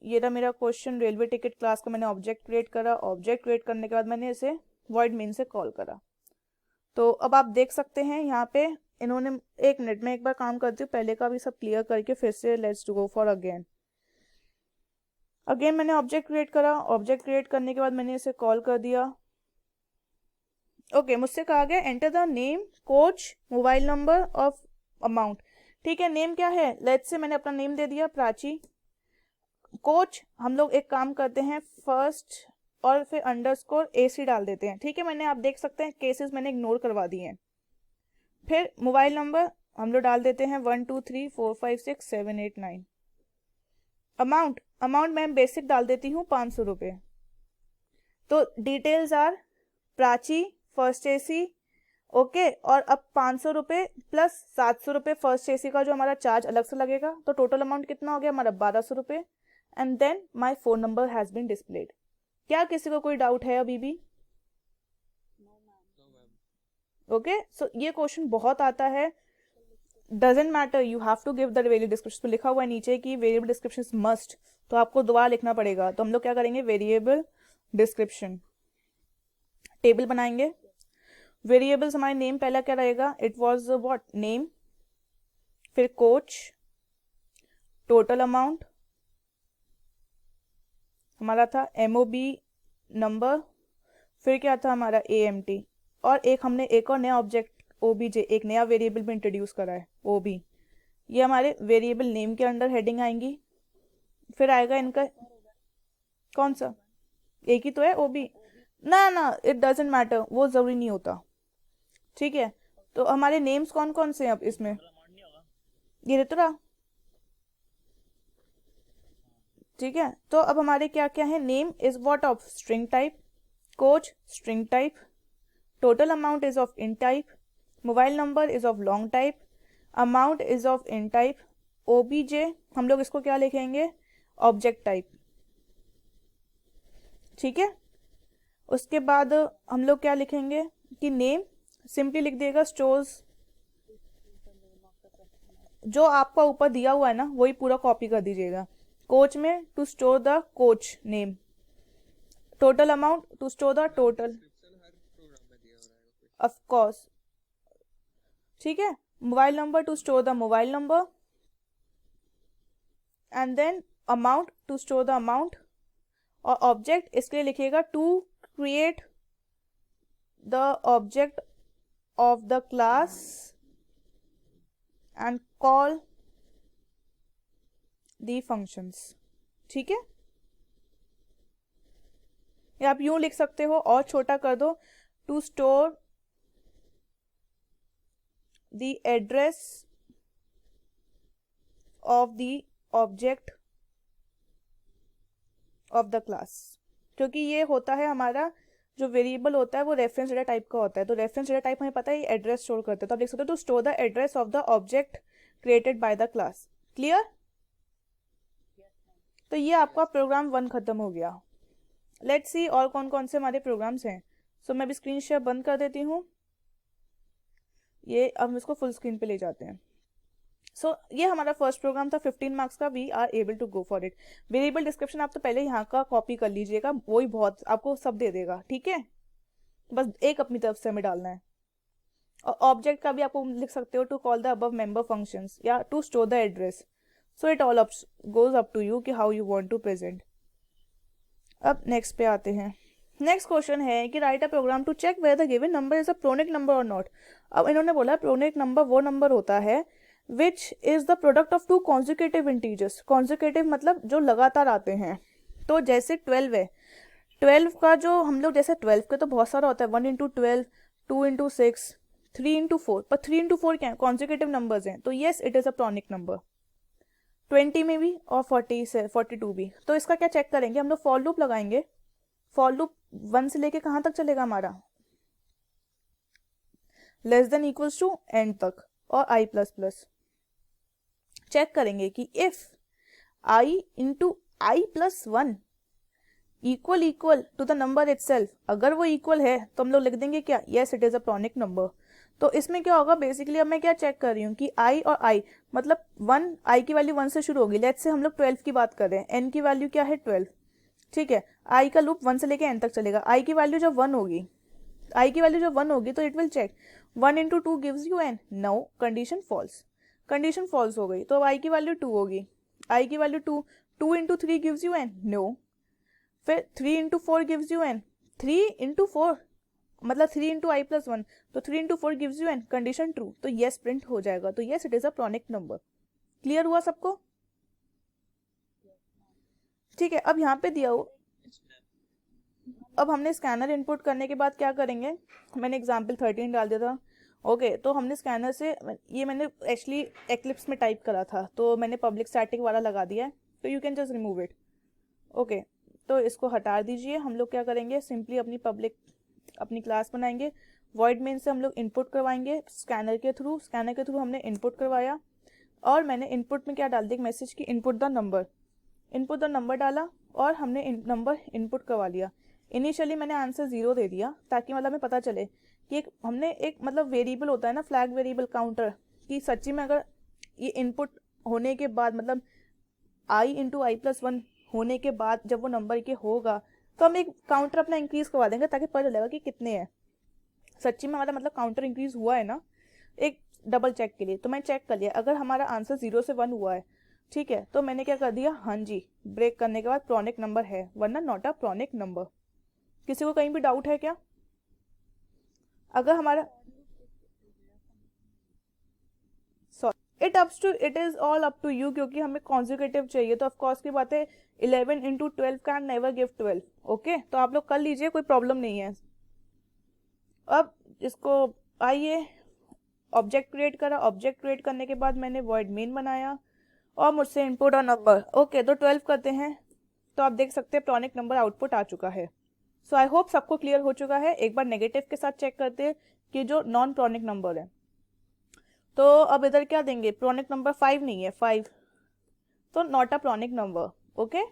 ये रहा मेरा क्वेश्चन, रेलवे टिकट क्लास का मैंने ऑब्जेक्ट क्रिएट करा। ऑब्जेक्ट क्रिएट करने के बाद मैंने इसे वॉइड मेन से कॉल करा। तो अब आप देख सकते हैं यहाँ पे इन्होंने, एक मिनट में एक बार काम करती हूँ, पहले का भी सब क्लियर करके फिर से लेट्स गो फॉर अगेन मैंने ऑब्जेक्ट क्रिएट करा। ऑब्जेक्ट क्रिएट करने के बाद मैंने इसे कॉल कर दिया। ओके, मुझसे कहा गया enter the name, coach, mobile number of amount. ठीक है, नेम क्या है, लेट्स से मैंने अपना नेम दे दिया प्राची। कोच हम लोग एक काम करते हैं, फर्स्ट और फिर अंडरस्कोर AC डाल देते हैं। ठीक है, मैंने, आप देख सकते हैं केसेस मैंने इग्नोर करवा दिए हैं। फिर मोबाइल नंबर हम लोग डाल देते हैं 1 2 3 4 5 6 7 8 9। अमाउंट मैं बेसिक डाल देती हूँ 500 रुपये। तो details are Prachi, first AC, okay. और अब 500 रुपये प्लस 700 रुपये फर्स्ट AC का जो हमारा चार्ज अलग से लगेगा, तो टोटल अमाउंट कितना हो गया हमारा 1200 रुपये। And then my phone number has been displayed. क्या किसी को कोई डाउट है अभी भी? ओके, सो ये क्वेश्चन बहुत आता है। Doesn't matter, you have to give the variable description. लिखा हुआ है नीचे कि वेरिएबल डिस्क्रिप्शन इज मस्ट, तो आपको दोबारा लिखना पड़ेगा। तो हम लोग क्या करेंगे, वेरिएबल डिस्क्रिप्शन टेबल बनाएंगे। वेरिएबल्स हमारे नेम पहला क्या रहेगा, इट वॉज व्हाट, नेम, फिर कोच, टोटल अमाउंट हमारा था, MOB नंबर, फिर क्या था हमारा AMT, और एक हमने एक और नया ऑब्जेक्ट OBJ, एक नया वेरिएबल भी इंट्रोड्यूस करा है OB। ये हमारे वेरिएबल नेम के अंडर हेडिंग आएंगी। फिर आएगा इनका कौन सा, एक ही तो है OB ना, इट डजेंट मैटर, वो जरूरी नहीं होता। ठीक है, तो हमारे नेम्स कौन कौन से हैं अब इसमें, ये तो रहा। ठीक है, तो अब हमारे क्या क्या है, name is what of string type, coach string type, total amount is of int type, mobile number is of long type, amount is of int type, OBJ हम लोग इसको क्या लिखेंगे, ऑब्जेक्ट टाइप। ठीक है, उसके बाद हम लोग क्या लिखेंगे कि नेम सिंपली लिख देगा स्टोर्स, जो आपका ऊपर दिया हुआ है ना वही पूरा कॉपी कर दीजिएगा। कोच में to store the coach name, total amount to store the total, of course. ठीक है, mobile number to store the mobile number, and then amount to store the amount, और ऑब्जेक्ट इसके लिए लिखिएगा to create the object of the class and call the functions। ठीक है, या आप यूं लिख सकते हो और छोटा कर दो, to store the address of the object of the class, क्योंकि ये होता है हमारा जो वेरिएबल होता है वो रेफरेंस डेटा टाइप का होता है। तो रेफरेंस डेटा टाइप हमें पता है एड्रेस स्टोर करते हैं, तो आप लिख सकते हो to store the address of the object created by the class. Clear? तो ये आपका प्रोग्राम 1 खत्म हो गया। लेट्स सी और कौन कौन से हमारे प्रोग्राम्स हैं। सो मैं भी स्क्रीन शेयर बंद कर देती हूँ। ये अब हम इसको फुल स्क्रीन पे ले जाते हैं। सो ये हमारा फर्स्ट प्रोग्राम था 15 मार्क्स का, we are able to go for it. Variable description आप तो पहले यहाँ का कॉपी कर लीजिएगा, वही बहुत आपको सब दे देगा। ठीक है, बस एक अपनी तरफ से हमें डालना है। और ऑब्जेक्ट का भी आपको लिख सकते हो to call the above member functions या to store the address. So it all goes up to you कि how you want to present. अब नेक्स्ट पे आते हैं। नेक्स्ट क्वेश्चन है कि write a program to check whether the given number is a pronic number or not. अब इन्होंने बोला प्रोनिक नंबर वो नंबर होता है which is the product of two consecutive integers. Consecutive मतलब जो लगातार आते हैं। तो जैसे 12 है, 12 का जो हम लोग जैसे 12 के तो बहुत सारा होता है, 1 इंटू 12, 2 इंटू 6, 3 इंटू 4, पर 3 इंटू 4 क्या है, कॉन्जिक्यूटिव नंबर्स हैं, तो yes it is a pronic number. 20 में भी और 40 से 42 भी। तो इसका क्या चेक करेंगे हम लोग, फॉर लूप लगाएंगे। फॉर लूप 1 से लेके कहाँ तक चलेगा हमारा, less than equals to n तक, और आई प्लस प्लस। चेक करेंगे कि if I into I plus 1 equal equal to the number itself, अगर वो इक्वल है तो हम लोग लिख देंगे क्या, yes it is a pronic number. तो इसमें क्या होगा, बेसिकली अब मैं क्या चेक कर रही हूँ कि आई और आई मतलब 1, आई की वैल्यू 1 से शुरू होगी। लेट्स से हम लोग 12 की बात कर रहे हैं, एन की वैल्यू क्या है 12। ठीक है, आई का लूप 1 से लेके एन तक चलेगा। आई की वैल्यू जब 1 होगी, आई की वैल्यू जब 1 होगी तो it will check 1 into 2 gives you n, no, condition false, condition false हो गई, तो अब आई की वैल्यू 2 होगी, आई की value 2, 2 into 3 gives you n, no, फिर 3 into 4 gives you n, 3 into 4 मतलब 3 इंटू आई प्लस 1, तो 3 into 4 gives you n, condition true, तो येस प्रिंट हो जाएगा, तो yes it is a pronic number. Clear हुआ सबको? ठीक है, अब यहाँ पे दिया हो, अब हमने स्कैनर इनपुट करने के बाद क्या करेंगे, मैंने एग्जाम्पल 13 डाल दिया था। ओके, तो हमने स्कैनर से, ये मैंने एक्चुअली एक्लिप्स में टाइप करा था, तो मैंने पब्लिक स्टैटिक वाला लगा दिया है, तो you can just remove it. Okay, तो इसको हटा दीजिए। हम लोग क्या करेंगे, सिंपली अपनी क्लास बनाएंगे, वॉइड मेन से हम लोग इनपुट करवाएंगे स्कैनर के थ्रू हमने इनपुट करवाया, और मैंने इनपुट में क्या डाल दिया, मैसेज की इनपुट द नंबर डाला, और हमने नंबर इनपुट करवा लिया। इनिशियली मैंने आंसर 0 दे दिया, ताकि मतलब हमें पता चले कि हमने एक मतलब वेरिएबल होता है ना, फ्लैग वेरिएबल काउंटर, कि सच्ची में अगर ये इनपुट होने के बाद मतलब आई इंटू आई प्लस 1 होने के बाद जब वो नंबर के होगा, तो हम एक काउंटर अपना इंक्रीज करवा देंगे, ताकि पता चलेगा कि कितने हैं सच्ची में, मतलब काउंटर इंक्रीज हुआ है ना, एक डबल चेक के लिए। तो मैं चेक कर लिया, अगर हमारा आंसर 0 से 1 हुआ है, ठीक है, तो मैंने क्या कर दिया, हाँ जी, ब्रेक करने के बाद प्रॉनिक नंबर है, वरना नॉट अ प्रॉनिक नंबर। किसी को कहीं भी डाउट है क्या? अगर हमारा it is all up to you, क्योंकि हमें कॉन्जिक्यूटिव चाहिए, तो ऑफकोर्स की बात है 11 into 12 can never give 12। Okay, तो आप लोग कर लीजिए, कोई प्रॉब्लम नहीं है। अब इसको आइए, ऑब्जेक्ट क्रिएट करा, ऑब्जेक्ट क्रिएट करने के बाद मैंने वॉइड मेन बनाया, और मुझसे इनपुट और नंबर, ओके, तो 12 करते हैं, तो आप देख सकते हैं प्रॉनिक नंबर आउटपुट आ चुका है। सो आई होप सबको क्लियर हो चुका है। एक बार नेगेटिव के साथ चेक करते हैं कि जो नॉन प्रॉनिक नंबर है, तो अब इधर क्या देंगे, प्रॉनिक नंबर 5 नहीं है, 5, तो not a pronic number. Okay,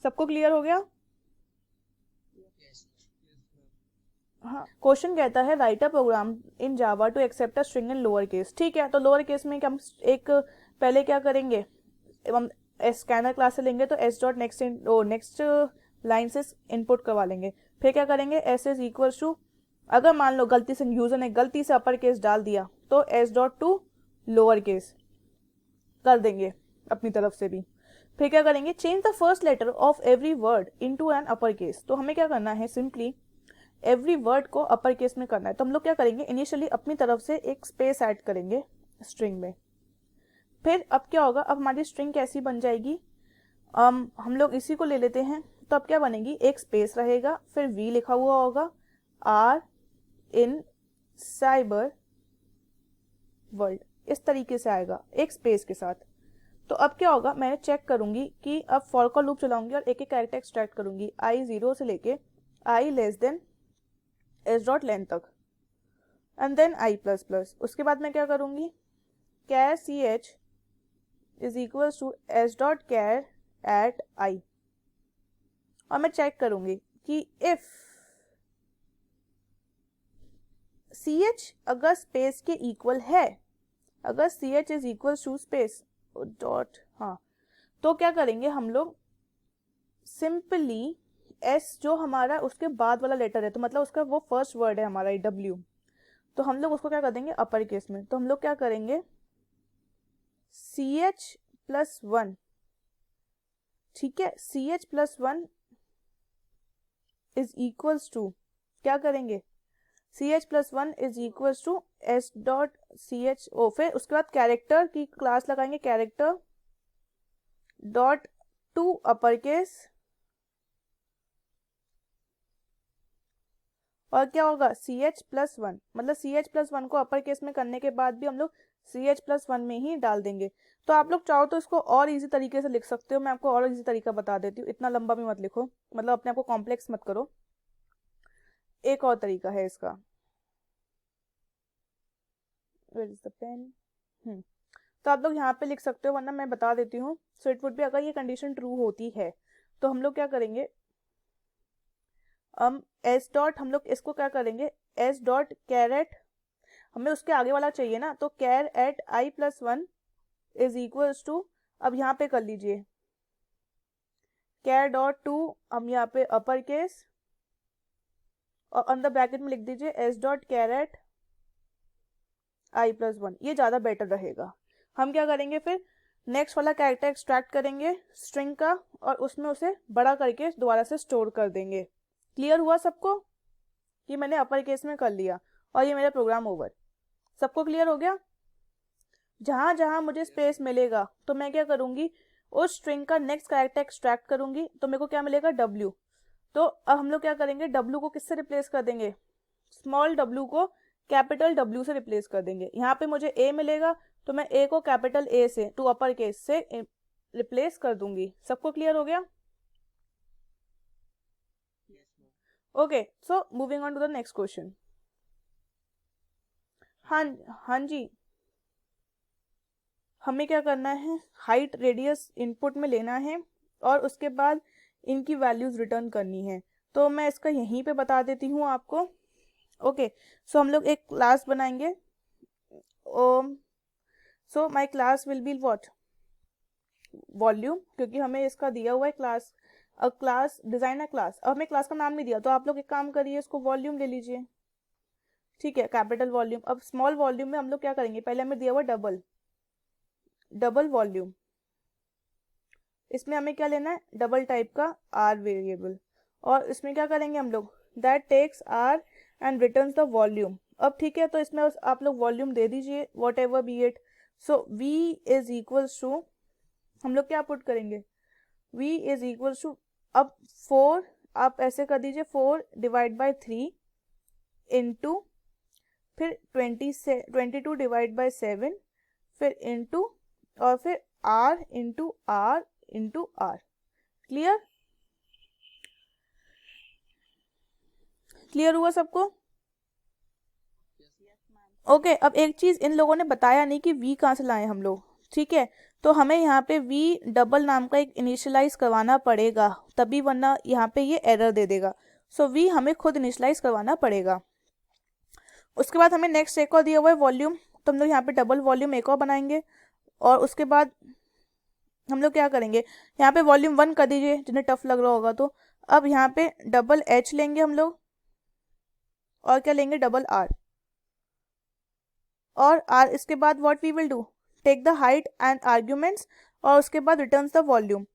सबको क्लियर हो गया? हाँ, क्वेश्चन कहता है write a program in Java to accept a string in lower case. ठीक है, तो लोअर केस में हम एक पहले क्या करेंगे, हम स्कैनर क्लास से लेंगे, तो एस डॉट नेक्स्ट लाइन से इनपुट करवा लेंगे। फिर क्या करेंगे, एस इज इक्वल टू, अगर मान लो गलती से यूजर ने गलती से अपर केस डाल दिया, तो S dot to lower case कर देंगे अपनी तरफ से भी। फिर क्या करेंगे, change the first letter of every word into an upper case. तो हमें क्या करना है, सिंपली एवरी वर्ड को अपर केस में करना है, तो हम लोग क्या करेंगे, इनिशियली अपनी तरफ से एक स्पेस ऐड करेंगे स्ट्रिंग में। फिर अब क्या होगा, अब हमारी स्ट्रिंग कैसी बन जाएगी, हम लोग इसी को ले लेते हैं, तो अब क्या बनेगी, एक स्पेस रहेगा, फिर वी लिखा हुआ होगा, आर इन साइबर वर्ल्ड, इस तरीके से आएगा एक स्पेस के साथ। तो अब क्या होगा, मैं चेक करूंगी कि अब फॉर का लूप चलाऊंगी और एक एक कैरेक्टर एक्सट्रैक्ट करूंगी, आई 0 से लेके i less than s dot length तक, and then i plus plus. उसके बाद मैं क्या करूंगी, char c h is equal to S dot char at i, और मैं चेक करूंगी कि इफ सी एच अगर स्पेस के इक्वल है, अगर c h is equal to space dot, हाँ, तो क्या करेंगे हम लोग, सिंपली एस जो हमारा उसके बाद वाला लेटर है, तो मतलब उसका वो फर्स्ट वर्ड है हमारा डब्ल्यू, तो हम लोग उसको क्या कर देंगे अपर केस में। तो हम लोग क्या करेंगे, सी एच प्लस 1, ठीक है, C H plus 1 is equals to, क्या करेंगे, C H plus 1 is equals to S dot C H O, फिर उसके बाद कैरेक्टर की क्लास लगाएंगे, character dot to upper case, और क्या होगा, सी एच प्लस 1, मतलब सी एच प्लस 1 को अपर केस में करने के बाद भी हम लोग सी एच प्लस 1 में ही डाल देंगे। तो आप लोग चाहो तो इसको और इजी तरीके से लिख सकते हो, मैं आपको और इजी तरीका बता देती हूँ, इतना लंबा भी मत लिखो, मतलब अपने आप को कॉम्प्लेक्स मत करो। एक और तरीका है इसका, वेयर इज द पेन, तो आप लोग यहाँ पे लिख सकते हो, वरना मैं बता देती हूँ। सो इट वुड भी, अगर ये कंडीशन ट्रू होती है तो हम लोग क्या करेंगे, एस डॉट, हम लोग इसको क्या करेंगे, एस डॉट कैरेट, हमें उसके आगे वाला चाहिए ना, तो char at I plus 1 is equals to, अब यहाँ पे कर लीजिए कैर डॉट टू, हम यहाँ पे अपर केस और अंदर ब्रैकेट में लिख दीजिए एस डॉट कैरेट i+1, ये ज़्यादा बेटर रहेगा। हम क्या करेंगे फिर, नेक्स्ट वाला कैरेक्टर एक्सट्रैक्ट करेंगे स्ट्रिंग का और उसमें उसे बड़ा करके दोबारा से स्टोर कर देंगे। क्लियर हुआ सबको? ये मैंने अपर केस में कर लिया और ये मेरा प्रोग्राम ओवर। सबको क्लियर हो गया? जहाँ जहाँ मुझे स्पेस मिलेगा तो मैं क्या करूँगी, उस स्ट्रिंग का नेक्स्ट कैरेक्टर एक्सट्रैक्ट करूँगी, तो मेरे को क्या मिलेगा, W। तो अब हम लोग क्या करेंगे, W को किससे रिप्लेस कर देंगे, स्मॉल w को कैपिटल W से रिप्लेस कर देंगे। यहाँ पे मुझे A मिलेगा तो मैं A को कैपिटल A से टू अपर केस से रिप्लेस कर दूंगी। सबको क्लियर हो गया? Okay, so moving on to the next question. हाँ, हाँ जी, हमें क्या करना है, हाइट रेडियस इनपुट में लेना है और उसके बाद इनकी वैल्यूज रिटर्न करनी है। तो मैं इसका यहीं पे बता देती हूँ आपको। ओके, सो हम लोग एक क्लास बनाएंगे। So my class will be what, volume, क्योंकि हमें इसका दिया हुआ है क्लास, अ क्लास डिजाइन है क्लास। अब हमें क्लास का नाम नहीं दिया तो आप लोग एक काम करिए, इसको वॉल्यूम ले लीजिए, ठीक है, कैपिटल वॉल्यूम। अब स्मॉल वॉल्यूम में हम लोग क्या करेंगे, पहले हमें दिया हुआ डबल वॉल्यूम, इसमें हमें क्या लेना है, डबल टाइप का आर वेरिएबल, और इसमें क्या करेंगे हम लोग, that takes R and returns the volume. अब ठीक है, तो इसमें आप लोग वॉल्यूम दे दीजिए, whatever be it. So v is equals to, हम लोग क्या पुट करेंगे, v इज इक्वल्स टू, अब 4 आप ऐसे कर दीजिए, 4 डिवाइड बाई 3 इंटू, फिर 22 डिवाइड बाई 7, फिर इंटू, और फिर r into r into r। Clear? Clear हुआ सबको? ओके, अब एक चीज इन लोगों ने बताया नहीं कि v कहाँ से लाए हम लोग, ठीक है, तो हमें यहाँ पे v डबल नाम का एक इनिशियलाइज करवाना पड़ेगा तभी, वरना यहाँ पे ये एरर दे देगा। सो v हमें खुद इनिशियलाइज करवाना पड़ेगा। उसके बाद हमें नेक्स्ट एक और दिया हुआ है वॉल्यूम, तो हम लोग यहाँ पे डबल वॉल्यूम एक और बनाएंगे, और उसके बाद हम लोग क्या करेंगे, यहाँ पे वॉल्यूम 1 कर दीजिए जिन्हें टफ लग रहा होगा तो। अब यहाँ पे डबल h लेंगे हम लोग, और क्या लेंगे, डबल r, और r इसके बाद what we will do, take the height and arguments, और उसके बाद रिटर्न द वॉल्यूम।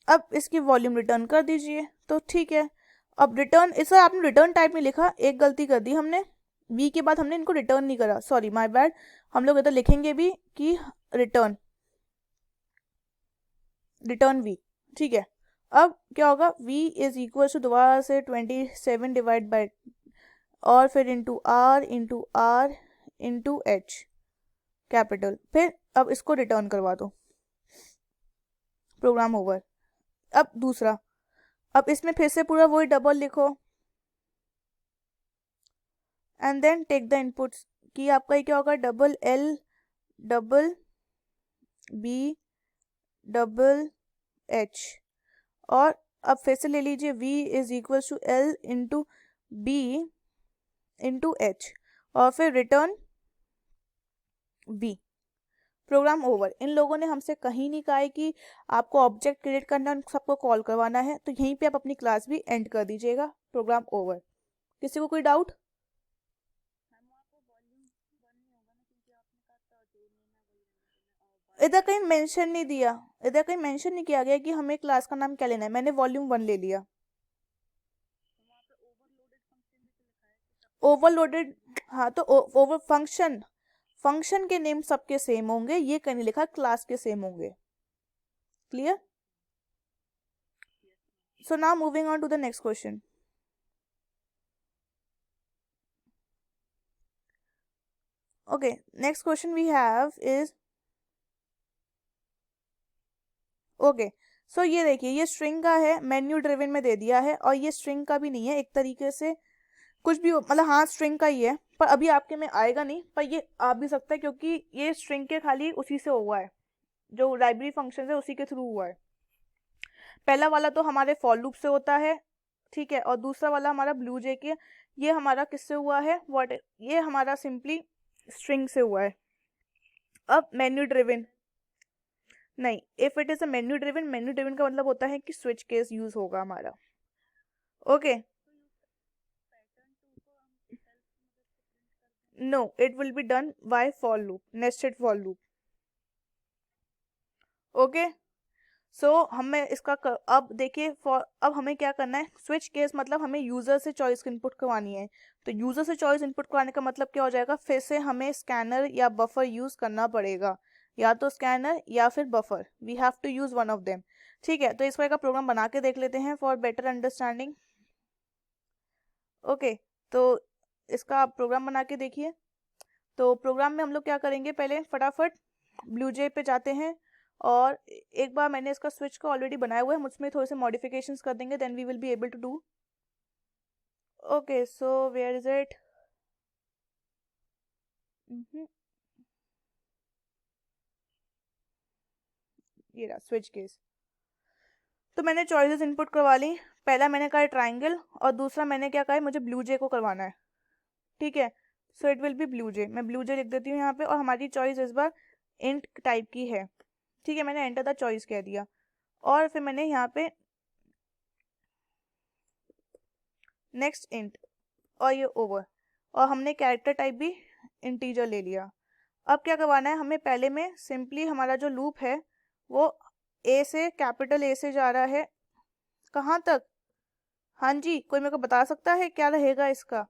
अब इसकी वॉल्यूम रिटर्न कर दीजिए, तो ठीक है। अब रिटर्न, इस आपने रिटर्न टाइप में लिखा, एक गलती कर दी हमने, v के बाद हमने इनको रिटर्न नहीं करा, सॉरी माय बैड। हम लोग इधर लिखेंगे भी कि रिटर्न v, ठीक है। अब क्या होगा, v इज इक्वल टू दोबारा से 27 डिवाइड बाई, और फिर into r into h capital, फिर अब इसको रिटर्न करवा दो, प्रोग्राम ओवर। अब दूसरा, अब इसमें फिर से पूरा वही डबल लिखो and then take the inputs, कि आपका ये क्या होगा, double l double b double h, और अब फिर से ले लीजिए v is equal to l into b into h, और फिर रिटर्न v, प्रोग्राम ओवर। इन लोगों ने हमसे कहीं नहीं कहा है कि आपको ऑब्जेक्ट क्रिएट करना, उन सबको कॉल करवाना है, तो यहीं पे आप अपनी क्लास भी एंड कर दीजिएगा, प्रोग्राम ओवर। किसी को कोई डाउट? इधर कहीं मेंशन नहीं दिया, इधर कहीं मेंशन नहीं किया गया कि हमें क्लास का नाम क्या लेना है, मैंने वॉल्यूम 1 ले लिया। ओवरलोडेड, हाँ, तो ओवर फंक्शन के नेम सबके सेम होंगे, ये कहीं नहीं लिखा क्लास के सेम होंगे। Clear? So now moving on to the next question. Okay, next question we have is, okay, so ये देखिए, ये स्ट्रिंग का है, मेन्यू ड्रिवन में दे दिया है, और ये स्ट्रिंग का भी नहीं है, एक तरीके से कुछ भी मतलब, हाँ स्ट्रिंग का ही है, पर अभी आपके में आएगा नहीं, पर ये आ भी सकता है क्योंकि ये स्ट्रिंग के खाली उसी से हुआ है, जो लाइब्रेरी फंक्शन है उसी के थ्रू हुआ है। पहला वाला तो हमारे फॉर लूप से होता है, ठीक है, और दूसरा वाला हमारा ब्लू जे के, ये हमारा किससे हुआ है, व्हाट, ये हमारा सिंपली स्ट्रिंग से हुआ है। अब मेन्यू ड्रिवन नहीं, if it is a menu driven का मतलब होता है कि स्विच केस यूज होगा हमारा। Okay, no, it will be done by for loop, nested for loop. Okay, so हमें अब देखिए अब हमें क्या करना है, स्विच केस मतलब हमें यूजर से चॉइस इनपुट करवानी है। तो यूजर से चॉइस इनपुट करवाने का मतलब क्या हो जाएगा, फिर से हमें स्कैनर या बफर यूज करना पड़ेगा, या तो स्कैनर या फिर buffer, we have to use one of them. ठीक है, तो इस तरह का प्रोग्राम बना के देख लेते हैं फॉर बेटर अंडरस्टैंडिंग। ओके, तो इसका आप प्रोग्राम बना के देखिए। तो प्रोग्राम में हम लोग क्या करेंगे, पहले फटाफट ब्लूजे पे जाते हैं, और एक बार मैंने इसका स्विच को ऑलरेडी बनाया हुआ है, मुझमें थोड़े से मॉडिफिकेशंस कर देंगे, then we will be able to do. Okay, so where is it, ये रहा स्विच केस। तो मैंने चॉइसेस इनपुट करवा ली, पहला मैंने कहा ट्राइंगल, और दूसरा मैंने क्या कहा है, मुझे ब्लू जे को करवाना है। ठीक है, so it will be BlueJ, मैं ब्लू जे लिख देती हूँ यहाँ पे, और हमारी चॉइस इस बार इंट टाइप की है। ठीक है, मैंने एंटर द चॉइस कह दिया, और फिर मैंने यहाँ पे नेक्स्ट इंट, और ये ओवर, और हमने कैरेक्टर टाइप भी इंटीजर ले लिया। अब क्या करवाना है हमें, पहले में सिंपली हमारा जो लूप है वो ए से, कैपिटल ए से जा रहा है, कहाँ तक, हाँ जी, कोई मेरे को बता सकता है क्या रहेगा इसका।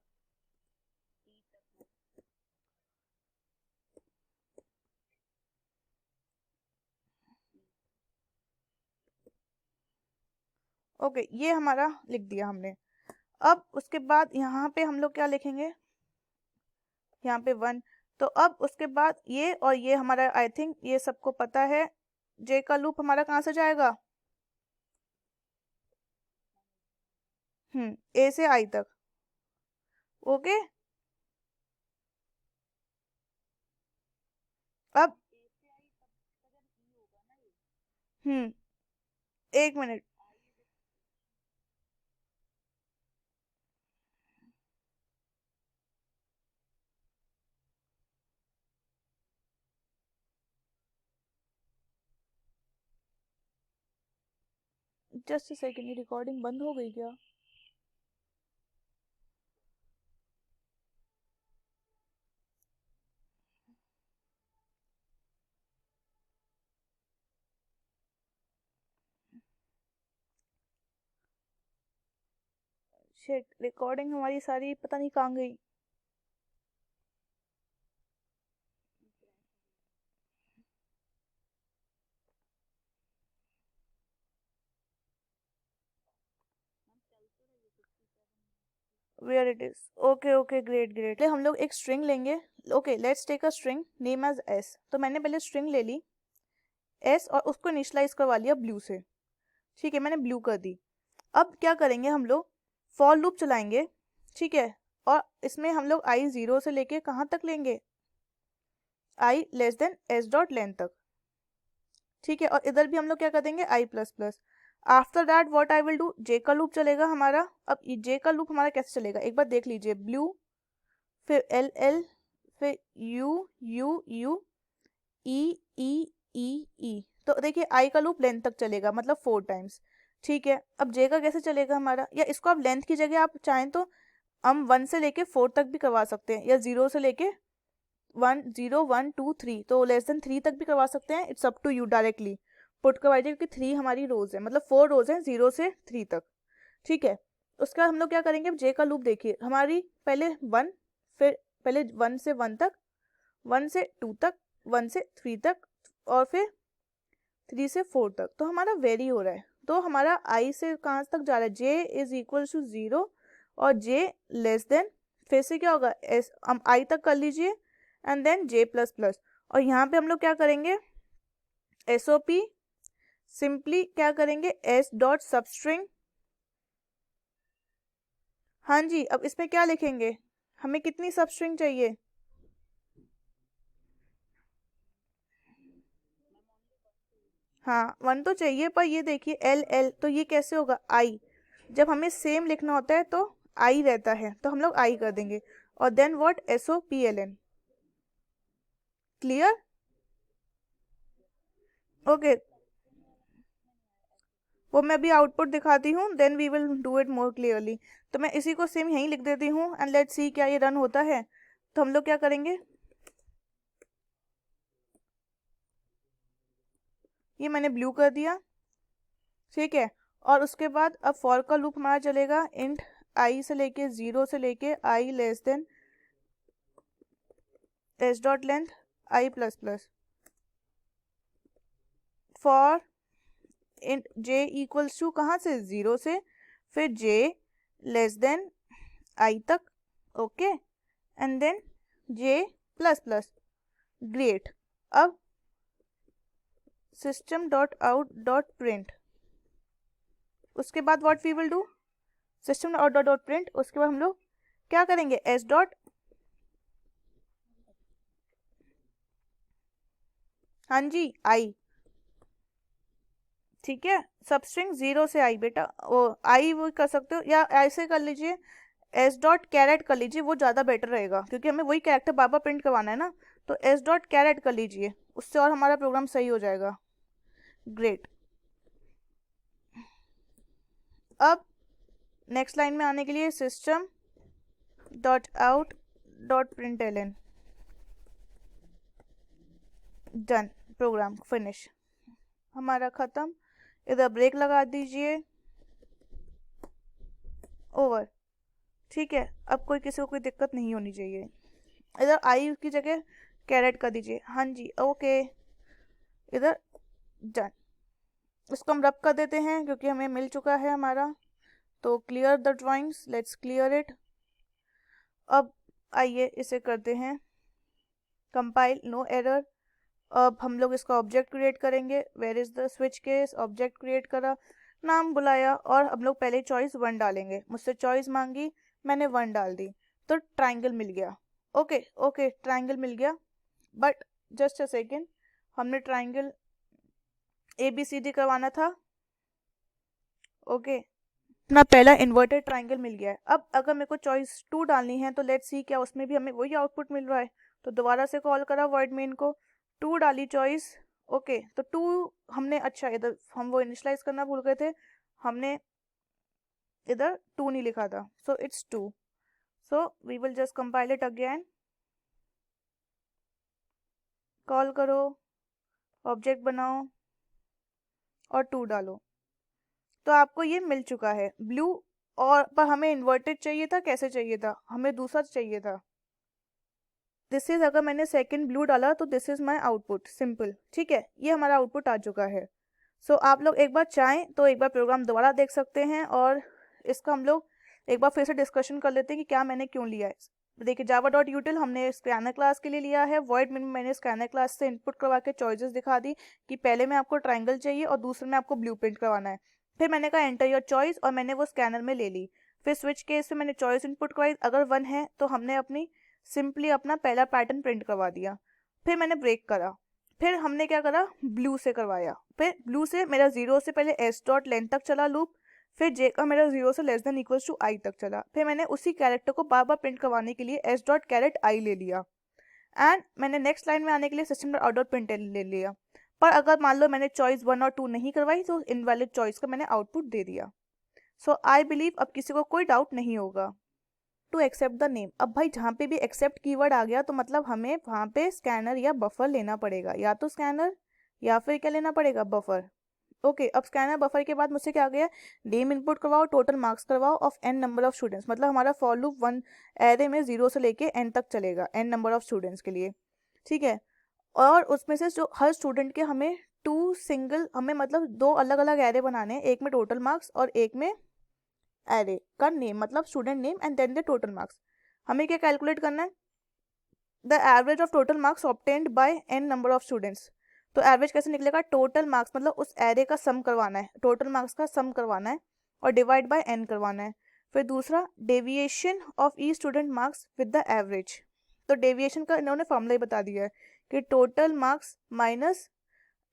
ओके, ये हमारा लिख दिया हमने। अब उसके बाद यहाँ पे हम लोग क्या लिखेंगे, यहाँ पे 1। तो अब उसके बाद ये और ये हमारा, आई थिंक ये सबको पता है, जे का लूप हमारा कहाँ से जाएगा, ए से आई तक। ओके, अब हम्म एक मिनट, जस्ट सेकंड, रिकॉर्डिंग बंद हो गई क्या। शिट, रिकॉर्डिंग हमारी सारी पता नहीं कहाँ गई। Where it is, okay okay, great great. हम लोग एक स्ट्रिंग लेंगे, okay let's take a string name as S. तो मैंने पहले स्ट्रिंग ले ली एस, और उसको इनिशलाइज करवा लिया ब्लू से। ठीक है, मैंने ब्लू कर दी। अब क्या करेंगे हम लोग, फॉर लूप चलाएंगे। ठीक है, और इसमें हम लोग आई 0 से लेके कहाँ तक लेंगे, i less than s dot length तक। ठीक है, और इधर भी हम लोग क्या कर देंगे, i plus plus. After that what I will do, j का लूप चलेगा हमारा। अब जे का लूप हमारा कैसे चलेगा, एक बार देख लीजिए, ब्लू, फिर एल एल, फिर यू यू यू, ई ई ई ई। तो देखिए आई का लूप लेंथ तक चलेगा, मतलब 4 टाइम्स। ठीक है, अब जे का कैसे चलेगा हमारा, या इसको आप लेंथ की जगह आप चाहें तो हम 1 से लेके 4 तक भी करवा सकते हैं, या 0 से लेके 1 0 1 2 3, तो लेस देन 3 तक भी करवा सकते हैं, it's up to you, directly put करवाइए, क्योंकि 3 हमारी रोज है, मतलब 4 रोज है 0 से 3 तक। ठीक है, उसके बाद हम लोग क्या करेंगे, जे का लूप देखिए हमारी, पहले 1, फिर पहले 1 से 1 तक, 1 से 2 तक, 1 से 3 तक, और फिर 3 से 4 तक। तो हमारा वेरी हो रहा है, तो हमारा आई से कहाँ तक जा रहा है, जे इज इक्वल टू 0, और जे लेस देन, फिर से क्या होगा, एस हम आई तक कर लीजिए, and then J plus plus. और यहाँ पे हम लोग क्या करेंगे, एस ओ पी, सिंपली क्या करेंगे, एस डॉट सबस्ट्रिंग। हाँ जी, अब इसमें क्या लिखेंगे, हमें कितनी सबस्ट्रिंग चाहिए, हाँ 1 तो चाहिए, पर ये देखिए एल एल, तो ये कैसे होगा, आई, जब हमें सेम लिखना होता है तो आई रहता है, तो हम लोग आई कर देंगे, और then what, S O P L N. Clear, okay, वो मैं अभी आउटपुट दिखाती हूँ, then we will do it more clearly. तो मैं इसी को सेम यहीं लिख देती हूँ, एंड लेट्स सी क्या ये रन होता है। तो हम लोग क्या करेंगे, ये मैंने ब्लू कर दिया, ठीक है। और उसके बाद अब फॉर का लूप हमारा चलेगा इंट आई से लेके 0 से लेके i less than s dot length i plus plus for int j equals to कहाँ से, 0 से, फिर जे लेस देन आई तक, okay, and then J plus plus, great. अब system dot out dot print, उसके बाद what we will do, system dot dot dot print, उसके बाद हम लोग क्या करेंगे, एस डॉट, हाँ जी, आई, ठीक है, सब स्ट्रिंग 0 से आई बेटा, वो आई वो कर सकते हो या ऐसे कर लीजिए, एस डॉट कैरेट कर लीजिए, वो ज़्यादा बेटर रहेगा क्योंकि हमें वही कैरेक्टर बार बार प्रिंट करवाना है ना, तो एस डॉट कैरेट कर लीजिए, उससे और हमारा प्रोग्राम सही हो जाएगा, ग्रेट। अब नेक्स्ट लाइन में आने के लिए system dot out dot print L, done, program finish, हमारा ख़त्म। इधर ब्रेक लगा दीजिए, ओवर, ठीक है। अब कोई किसी को कोई दिक्कत नहीं होनी चाहिए। इधर आई की जगह कैरेट कर दीजिए, हाँ जी, ओके, इधर डन। इसको हम रब कर देते हैं क्योंकि हमें मिल चुका है हमारा, तो clear the drawings, let's clear it. अब आइए इसे करते हैं कंपाइल, नो एरर। अब हम लोग इसका ऑब्जेक्ट क्रिएट करेंगे, where is the switch case, object create करा, नाम बुलाया, और हम लोग पहले चॉइस 1 डालेंगे, मुझसे चॉइस मांगी, मैंने 1 डाल दी, तो ट्राइंगल मिल गया, ओके ओके, ट्राइंगल मिल गया, बट जस्ट अ सेकेंड, हमने ट्राइंगल ABCD करवाना था, ओके, अपना पहला इन्वर्टेड ट्राइंगल मिल गया है। अब अगर मेरे को चॉइस 2 डालनी है तो लेट्स सी क्या उसमें भी हमें वही आउटपुट मिल रहा है, तो दोबारा से कॉल करा वॉइड मेन को, 2 डाली चॉइस, ओके, तो 2 हमने, अच्छा इधर हम वो इनिशलाइज करना भूल गए थे, हमने इधर 2 नहीं लिखा था, so it's 2, so we will just compile it again, call करो, ऑब्जेक्ट बनाओ और 2 डालो, तो आपको ये मिल चुका है ब्लू। और पर हमें इन्वर्टेड चाहिए था, कैसे चाहिए था, हमें दूसरा चाहिए था, दिस इज, अगर मैंने सेकंड ब्लू डाला तो this is my output, simple, ठीक है, ये हमारा आउटपुट आ चुका है। सो आप लोग एक बार चाहें तो एक बार प्रोग्राम दोबारा देख सकते हैं, और इसका हम लोग एक बार फिर से डिस्कशन कर लेते हैं कि क्या मैंने क्यों लिया है। देखिए जावा डॉट यूटिल हमने स्कैनर क्लास के लिए लिया है, वॉइड में मैंने स्कैनर क्लास से इनपुट करवा के चॉइसेस दिखा दी कि पहले में आपको ट्राइंगल चाहिए और दूसरे में आपको ब्लू प्रिंट करवाना है, फिर मैंने कहा एंटर योर चॉइस और मैंने वो स्कैनर में ले ली, फिर स्विच केस में मैंने चॉइस इनपुट करवाई, अगर 1 है तो हमने अपनी सिंपली अपना पहला पैटर्न प्रिंट करवा दिया, फिर मैंने ब्रेक करा, फिर हमने क्या करा, ब्लू से करवाया, फिर ब्लू से मेरा 0 से पहले एस डॉट लेंथ तक चला लूप, फिर जे का मेरा 0 से लेस देन इक्वल्स टू आई तक चला, फिर मैंने उसी कैरेक्टर को बार बार प्रिंट करवाने के लिए एस डॉट कैरेट आई ले लिया, एंड मैंने नेक्स्ट लाइन में आने के लिए system dot out dot print ले लिया। पर अगर मान लो मैंने चॉइस 1 और 2 नहीं करवाई तो इनवैलिड चॉइस का मैंने आउटपुट दे दिया। सो आई बिलीव अब किसी को कोई डाउट नहीं होगा। टू एक्सेप्ट द नेम, अब भाई जहाँ पे भी एक्सेप्ट कीवर्ड आ गया तो मतलब हमें वहाँ पे स्कैनर या बफर लेना पड़ेगा, या तो स्कैनर या फिर क्या लेना पड़ेगा, बफर, ओके। अब स्कैनर बफर के बाद मुझसे क्या आ गया, नेम इनपुट करवाओ, टोटल मार्क्स करवाओ of n number of students, मतलब हमारा फॉर लूप 1 एरे में 0 से लेके n तक चलेगा, n नंबर ऑफ स्टूडेंट्स के लिए, ठीक है। और उसमें से जो हर स्टूडेंट के हमें 2 सिंगल, हमें मतलब 2 अलग अलग एरे बनाने हैं, एक में टोटल मार्क्स और एक में एरे का नेम, मतलब student name and then the total marks. हमें क्या कैलकुलेट करना है, the average of total marks obtained by n number of students. तो एवरेज कैसे निकलेगा, टोटल मार्क्स मतलब उस एरे का सम करवाना है, टोटल मार्क्स का सम करवाना है और डिवाइड बाय n करवाना है। फिर दूसरा, deviation of E student marks with the average, तो डेविएशन का इन्होंने फॉर्मूला ही बता दिया है कि टोटल मार्क्स माइनस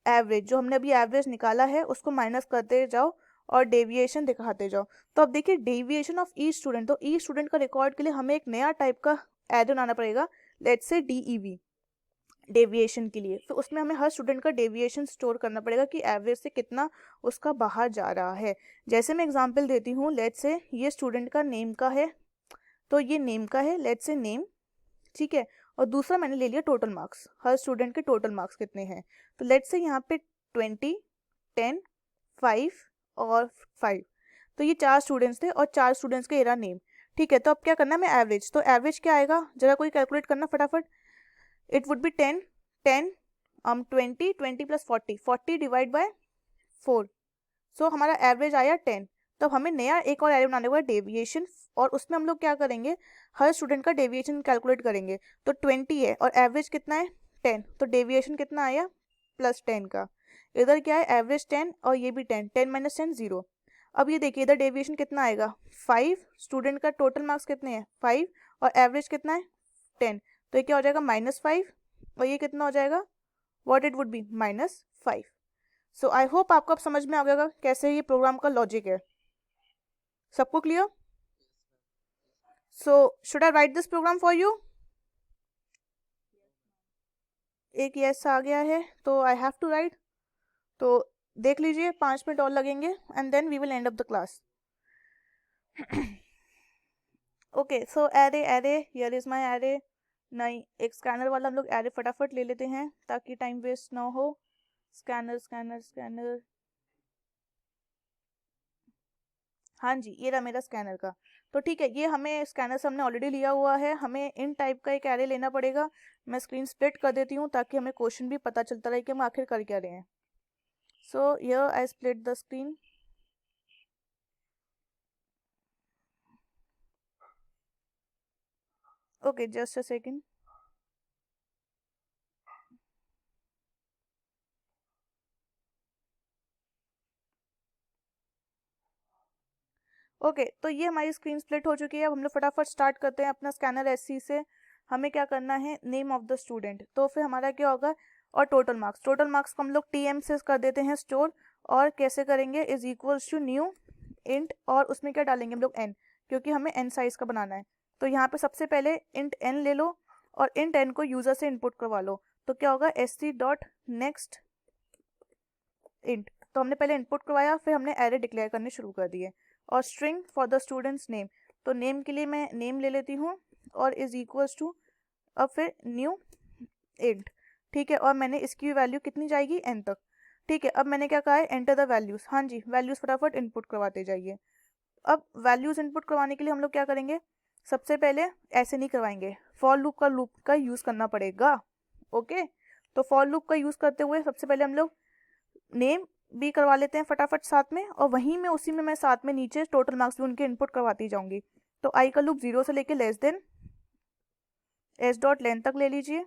एवरेज, जो हमने अभी एवरेज निकाला है उसको माइनस करते जाओ और डेविएशन दिखाते जाओ। तो अब देखिए डेविएशन ऑफ ई स्टूडेंट, तो ई स्टूडेंट का रिकॉर्ड के लिए हमें एक नया टाइप का एरे बनाना पड़ेगा, लेट्स से DEV, डेविएशन के लिए। तो उसमें हमें हर स्टूडेंट का डेविएशन स्टोर करना पड़ेगा कि एवरेज से कितना उसका बाहर जा रहा है। जैसे मैं एग्जांपल देती हूँ, लेट्स से ये स्टूडेंट का नेम का है, तो ये नेम का है, लेट्स से नेम, ठीक है, और दूसरा मैंने ले लिया टोटल मार्क्स, हर स्टूडेंट के टोटल मार्क्स कितने हैं। तो लेट्स से यहाँ पे 20, 10, 5 और 5, तो ये 4 स्टूडेंट्स थे और 4 स्टूडेंट्स का एरा नेम। ठीक है, तो अब क्या करना है, मैं एवरेज, तो एवरेज क्या आएगा, जरा कोई कैलकुलेट करना फटाफट। It would B 10, 10 20, 20 plus 40, 40 divide by 4, सो हमारा एवरेज आया 10। तो हमें नया एक और एरे बनाने को है डेविएशन, और उसमें हम लोग क्या करेंगे, हर स्टूडेंट का डेविएशन कैलकुलेट करेंगे। तो 20 है और एवरेज कितना है 10, तो डेविएशन कितना आया +10 का। इधर क्या है, एवरेज 10 और ये भी 10, 10 माइनस 10 0। अब ये देखिए इधर डेविएशन कितना आएगा 5, स्टूडेंट का टोटल मार्क्स कितने हैं 5 और एवरेज कितना है 10, तो ये क्या हो जाएगा -5 और ये कितना हो जाएगा, what it would B -5। So I hope आपको अब समझ में आ गया कैसे ये प्रोग्राम का लॉजिक है। सबको clear? So should I write this program for you? एक यस आ गया है, तो आई हैव टू राइट। तो देख लीजिए 5 मिनट और लगेंगे and then we will end up the class. Okay, so array array, here is my array. नहीं, एक स्कैनर वाला हम लोग एरे फटाफट ले लेते हैं ताकि टाइम वेस्ट ना हो। स्कैनर स्कैनर स्कैनर, हाँ जी, ये रहा मेरा स्कैनर का। तो ठीक है, ये हमें स्कैनर से हमने ऑलरेडी लिया हुआ है, हमें इन टाइप का एक एरे लेना पड़ेगा। मैं स्क्रीन स्प्लिट कर देती हूँ ताकि हमें क्वेश्चन भी पता चलता रहे कि हम आखिर कर क्या रहे हैं। So here I split the screen. Okay, just a second. Okay, तो ये हमारी स्क्रीन स्प्लिट हो चुकी है। अब हम लोग फटाफट स्टार्ट करते हैं अपना स्कैनर एससी से। हमें क्या करना है, नेम ऑफ द स्टूडेंट, तो फिर हमारा क्या होगा, और टोटल मार्क्स, टोटल मार्क्स को हम लोग टीएम से कर देते हैं स्टोर, और कैसे करेंगे, is equals to new int, और उसमें क्या डालेंगे हम लोग एन, क्योंकि हमें एन साइज का बनाना है। तो यहाँ पे सबसे पहले इंट एन ले लो और इंट एन को यूजर से इनपुट करवा लो। तो क्या होगा, sc.next इंट, तो हमने पहले इनपुट करवाया, फिर हमने एरे डिक्लेयर करने शुरू कर दिए। और string for the students name, तो नेम के लिए मैं नेम ले लेती हूँ और इज इक्वल्स टू, अब फिर न्यू इंट। ठीक है, और मैंने इसकी वैल्यू कितनी जाएगी n तक। ठीक है, अब मैंने क्या कहा है, एंटर द वैल्यूज। हाँ जी, वैल्यूज फटाफट इनपुट करवाते जाइए। अब वैल्यूज इनपुट करवाने के लिए हम लोग क्या करेंगे, सबसे पहले ऐसे नहीं करवाएंगे, फॉर लूप का यूज करना पड़ेगा। ओके, तो फॉर लूप का यूज करते हुए सबसे पहले हम लोग नेम भी करवा लेते हैं फटाफट साथ में, और वहीं में उसी में मैं साथ में नीचे टोटल मार्क्स भी उनके इनपुट करवाती जाऊंगी। तो आई का लूप 0 से लेके लेस देन s.len तक ले लीजिए,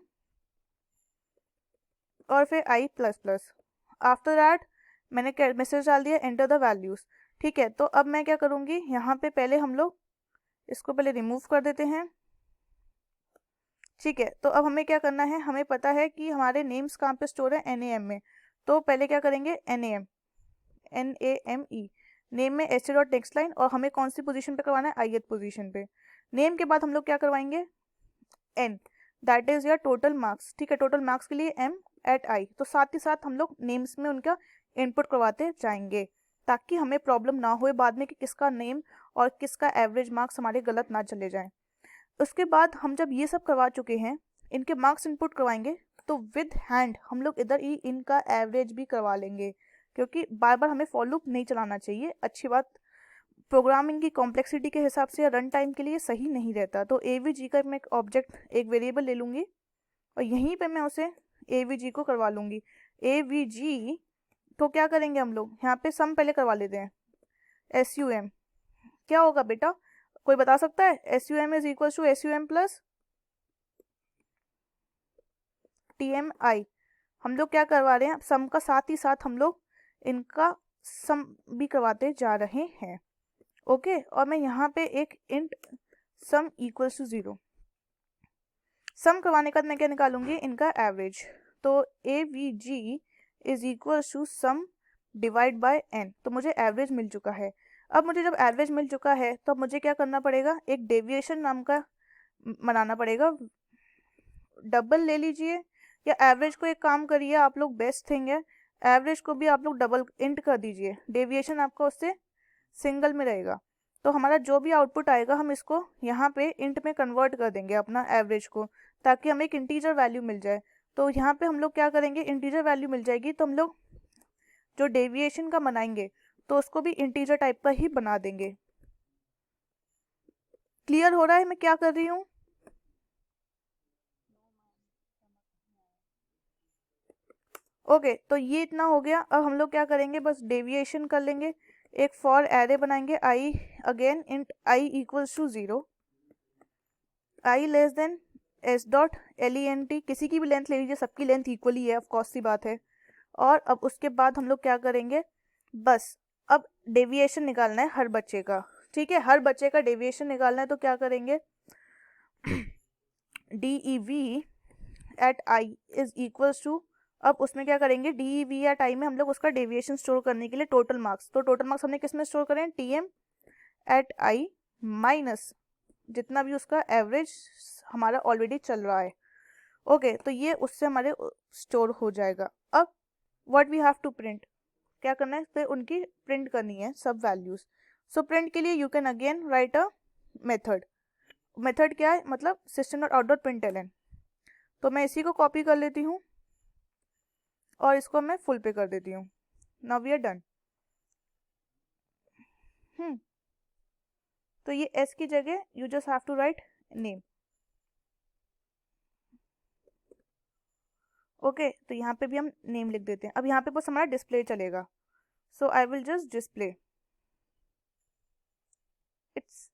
और फिर i plus plus. After that मैंने मैसेज डाल दिया, एंटर द वैल्यूज। ठीक है, तो अब मैं क्या करूंगी, यहाँ पे पहले हम लोग इसको पहले रिमूव कर देते हैं। ठीक है, तो अब हमें क्या करना है, हमें पता है कि हमारे नेम्स कहाँ पे स्टोर है, NAM में। तो पहले क्या करेंगे, NAME, नेम में sc.next लाइन, और हमें कौन सी पोजीशन पे करवाना है, ith पोजीशन पे। नेम के बाद हम लोग क्या करवाएंगे, n, that is your total marks. ठीक है, टोटल मार्क्स के लिए m एट i, तो साथ ही साथ हम लोग नेम्स में उनका इनपुट करवाते जाएंगे ताकि हमें प्रॉब्लम ना हो बाद में कि किसका नेम और किसका एवरेज मार्क्स हमारे गलत ना चले जाएं। उसके बाद हम जब ये सब करवा चुके हैं, इनके मार्क्स इनपुट करवाएंगे, तो विद हैंड हम लोग इधर ही इनका एवरेज भी करवा लेंगे, क्योंकि बार बार हमें फॉर लूप नहीं चलाना चाहिए। अच्छी बात, प्रोग्रामिंग की कॉम्प्लेक्सिटी के हिसाब से या रन टाइम के लिए सही नहीं रहता। तो एवीजी का मैं एक ऑब्जेक्ट, एक वेरिएबल ले लूँगी और यहीं पे मैं उसे एवीजी को करवा लूँगी। एवीजी, तो क्या करेंगे हम लोग, यहाँ पे सम पहले करवा लेते हैं, SUM क्या होगा बेटा, कोई बता सकता है, SUM is equal to SUM plus TMI। हम लोग क्या करवा रहे हैं, सम का साथ ही साथ हम लोग इनका सम भी करवाते जा रहे हैं। ओके, और मैं यहाँ पे एक int sum equals to 0, sum करवाने का मैं क्या निकालूंगी, इनका एवरेज। तो AVG is equals to sum divide by n, तो मुझे एवरेज मिल चुका है। अब मुझे जब एवरेज मिल चुका है तो अब मुझे क्या करना पड़ेगा, एक डेविएशन नाम का बनाना पड़ेगा, डबल ले लीजिए, या एवरेज को एक काम करिए आप लोग, बेस्ट थिंग है, एवरेज को भी आप लोग डबल इंट कर दीजिए, डेविएशन आपका उससे सिंगल में रहेगा। तो हमारा जो भी आउटपुट आएगा हम इसको यहाँ पे इंट में कन्वर्ट कर देंगे अपना एवरेज को, ताकि हमें एक इंटीजर वैल्यू मिल जाए। तो यहाँ पे हम लोग क्या करेंगे, इंटीजर वैल्यू मिल जाएगी तो हम लोग जो डेविएशन का बनाएंगे तो उसको भी इंटीजर टाइप का ही बना देंगे। क्लियर हो रहा है मैं क्या कर रही हूँ? ओके, तो ये इतना हो गया। अब हम लोग क्या करेंगे, बस डेविएशन कर लेंगे। एक फॉर एरे बनाएंगे i, again int i equals to 0, i less than s dot LENT, किसी की भी लेंथ ले लीजिए, सबकी लेंथ इक्वली है, ऑफकोर्स सी बात है। और अब उसके बाद हम लोग क्या करेंगे, बस अब डेविएशन निकालना है हर बच्चे का। ठीक है, हर बच्चे का डेविएशन निकालना है, तो क्या करेंगे DEV at I is equals to, अब उसमें क्या करेंगे DEV एट आई में हम लोग उसका डेविएशन स्टोर करने के लिए टोटल मार्क्स, तो टोटल मार्क्स हमने किस में स्टोर करें, TM एट आई माइनस जितना भी उसका एवरेज हमारा ऑलरेडी चल रहा है। ओके, तो ये उससे हमारे स्टोर हो जाएगा। अब what we have to print, क्या करना है, फिर उनकी प्रिंट करनी है सब वैल्यूज। सो प्रिंट के लिए you can again right a method. Method क्या है, मतलब system dot out dot println. तो मैं इसी को कॉपी कर लेती हूँ और इसको मैं फुल पे कर देती हूँ। Now we are done. तो ये एस की जगह you just have to write name. Okay, तो यहाँ पे भी हम नेम लिख देते हैं। अब यहाँ पे बस हमारा डिस्प्ले चलेगा, so I will just display it's.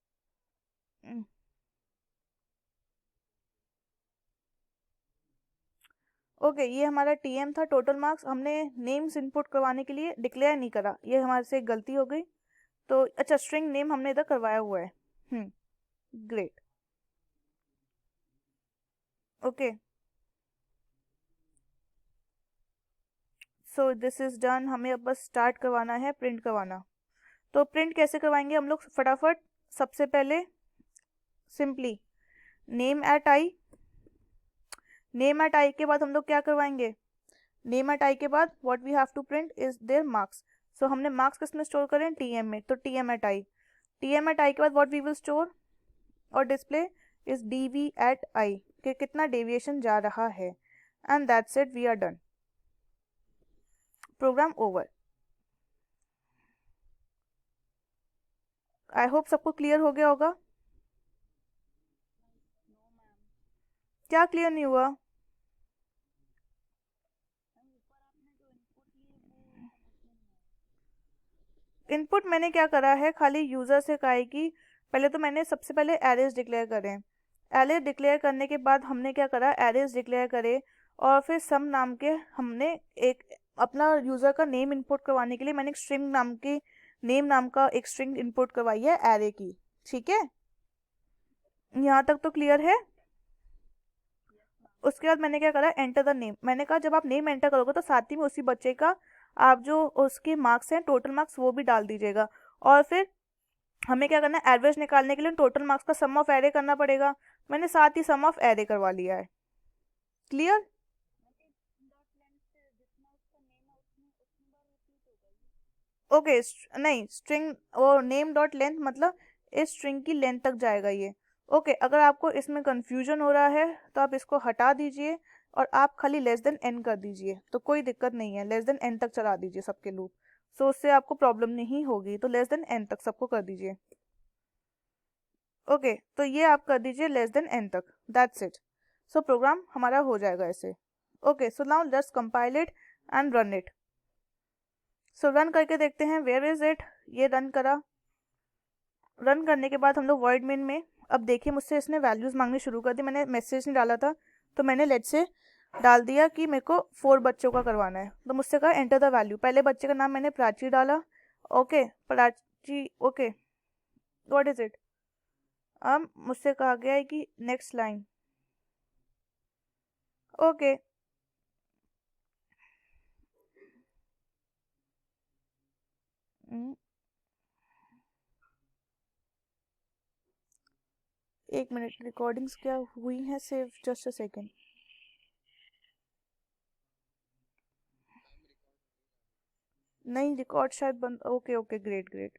Okay, ये हमारा TM था, टोटल मार्क्स। हमने नेम्स इनपुट करवाने के लिए डिक्लेयर नहीं करा, ये हमारे से एक गलती हो गई। तो अच्छा, स्ट्रिंग नेम हमने इधर करवाया हुआ है। Great. Okay, so this is done. हमें अब बस स्टार्ट करवाना है प्रिंट करवाना। तो प्रिंट कैसे करवाएंगे हम लोग, फटाफट। सबसे पहले simply name at i, name at आई के बाद हम लोग क्या करवाएंगे, नेम एट आई के बाद what we have to print is their marks. So हमने मार्क्स किस में स्टोर करें, TM में, तो TM at I. TM at आई के बाद व्हाट वी विल स्टोर और display is DV at I, कि कितना डेविएशन जा रहा है। And that's it, we are done. Program over. I hope सबको क्लियर हो गया होगा। क्या क्लियर नहीं हुआ? इनपुट मैंने क्या करा है, खाली यूजर से कहा है कि पहले तो मैंने सबसे पहले एरेज डिक्लेयर करें। एरे डिक्लेयर करने के बाद हमने क्या करा, एरेज डिक्लेयर करे और फिर सम नाम के हमने एक अपना यूजर का नेम इनपुट करवाने के लिए मैंने एक स्ट्रिंग नाम की, नेम नाम का एक स्ट्रिंग इनपुट करवाई है एरे की। ठीक है, यहाँ तक तो क्लियर है। उसके बाद मैंने क्या करा, एंटर द नेम। मैंने कहा जब आप नेम एंटर करोगे तो साथ ही में उसी बच्चे का आप जो उसके मार्क्स हैं टोटल मार्क्स वो भी डाल दीजिएगा। और फिर हमें क्या करना है, एवरेज निकालने के लिए टोटल मार्क्स का सम ऑफ एरे करना पड़ेगा। मैंने साथ ही सम ऑफ एरे करवा लिया है। क्लियर? ओके, नहीं स्ट्रिंग और नेम डॉट लेंथ मतलब इस स्ट्रिंग की लेंथ तक जाएगा ये। ओके, अगर आपको इसमें कंफ्यूजन हो रहा है तो आप इसको हटा दीजिए और आप खाली लेस देन एन कर दीजिए, तो कोई दिक्कत नहीं है। लेस देन एन तक चला दीजिए सबके लूप, सो उससे आपको प्रॉब्लम नहीं होगी। तो लेस देन एन तक सबको कर दीजिए। ओके, तो ये आप कर दीजिए लेस देन एन तक, दैट्स इट। सो प्रोग्राम हमारा हो जाएगा ऐसे। Okay, so now let's compile it and run it. So run करके देखते हैं, वेयर इज इट। ये रन करा। रन करने के बाद हम लोग वर्ड मेन में, अब देखिए मुझसे इसने वैल्यूज मांगनी शुरू कर दी। मैंने मैसेज नहीं डाला था तो मैंने लेट से डाल दिया कि मेरे को 4 बच्चों का करवाना है। तो मुझसे कहा एंटर द वैल्यू। पहले बच्चे का नाम मैंने प्राची डाला। Okay, Prachi. Okay, what is it. अब मुझसे कहा गया है कि नेक्स्ट लाइन। ओके, एक मिनट, रिकॉर्डिंग्स क्या हुई हैं, सेव जस्ट अ सेकेंड। नहीं, रिकॉर्ड शायद बंद। Okay okay, great great.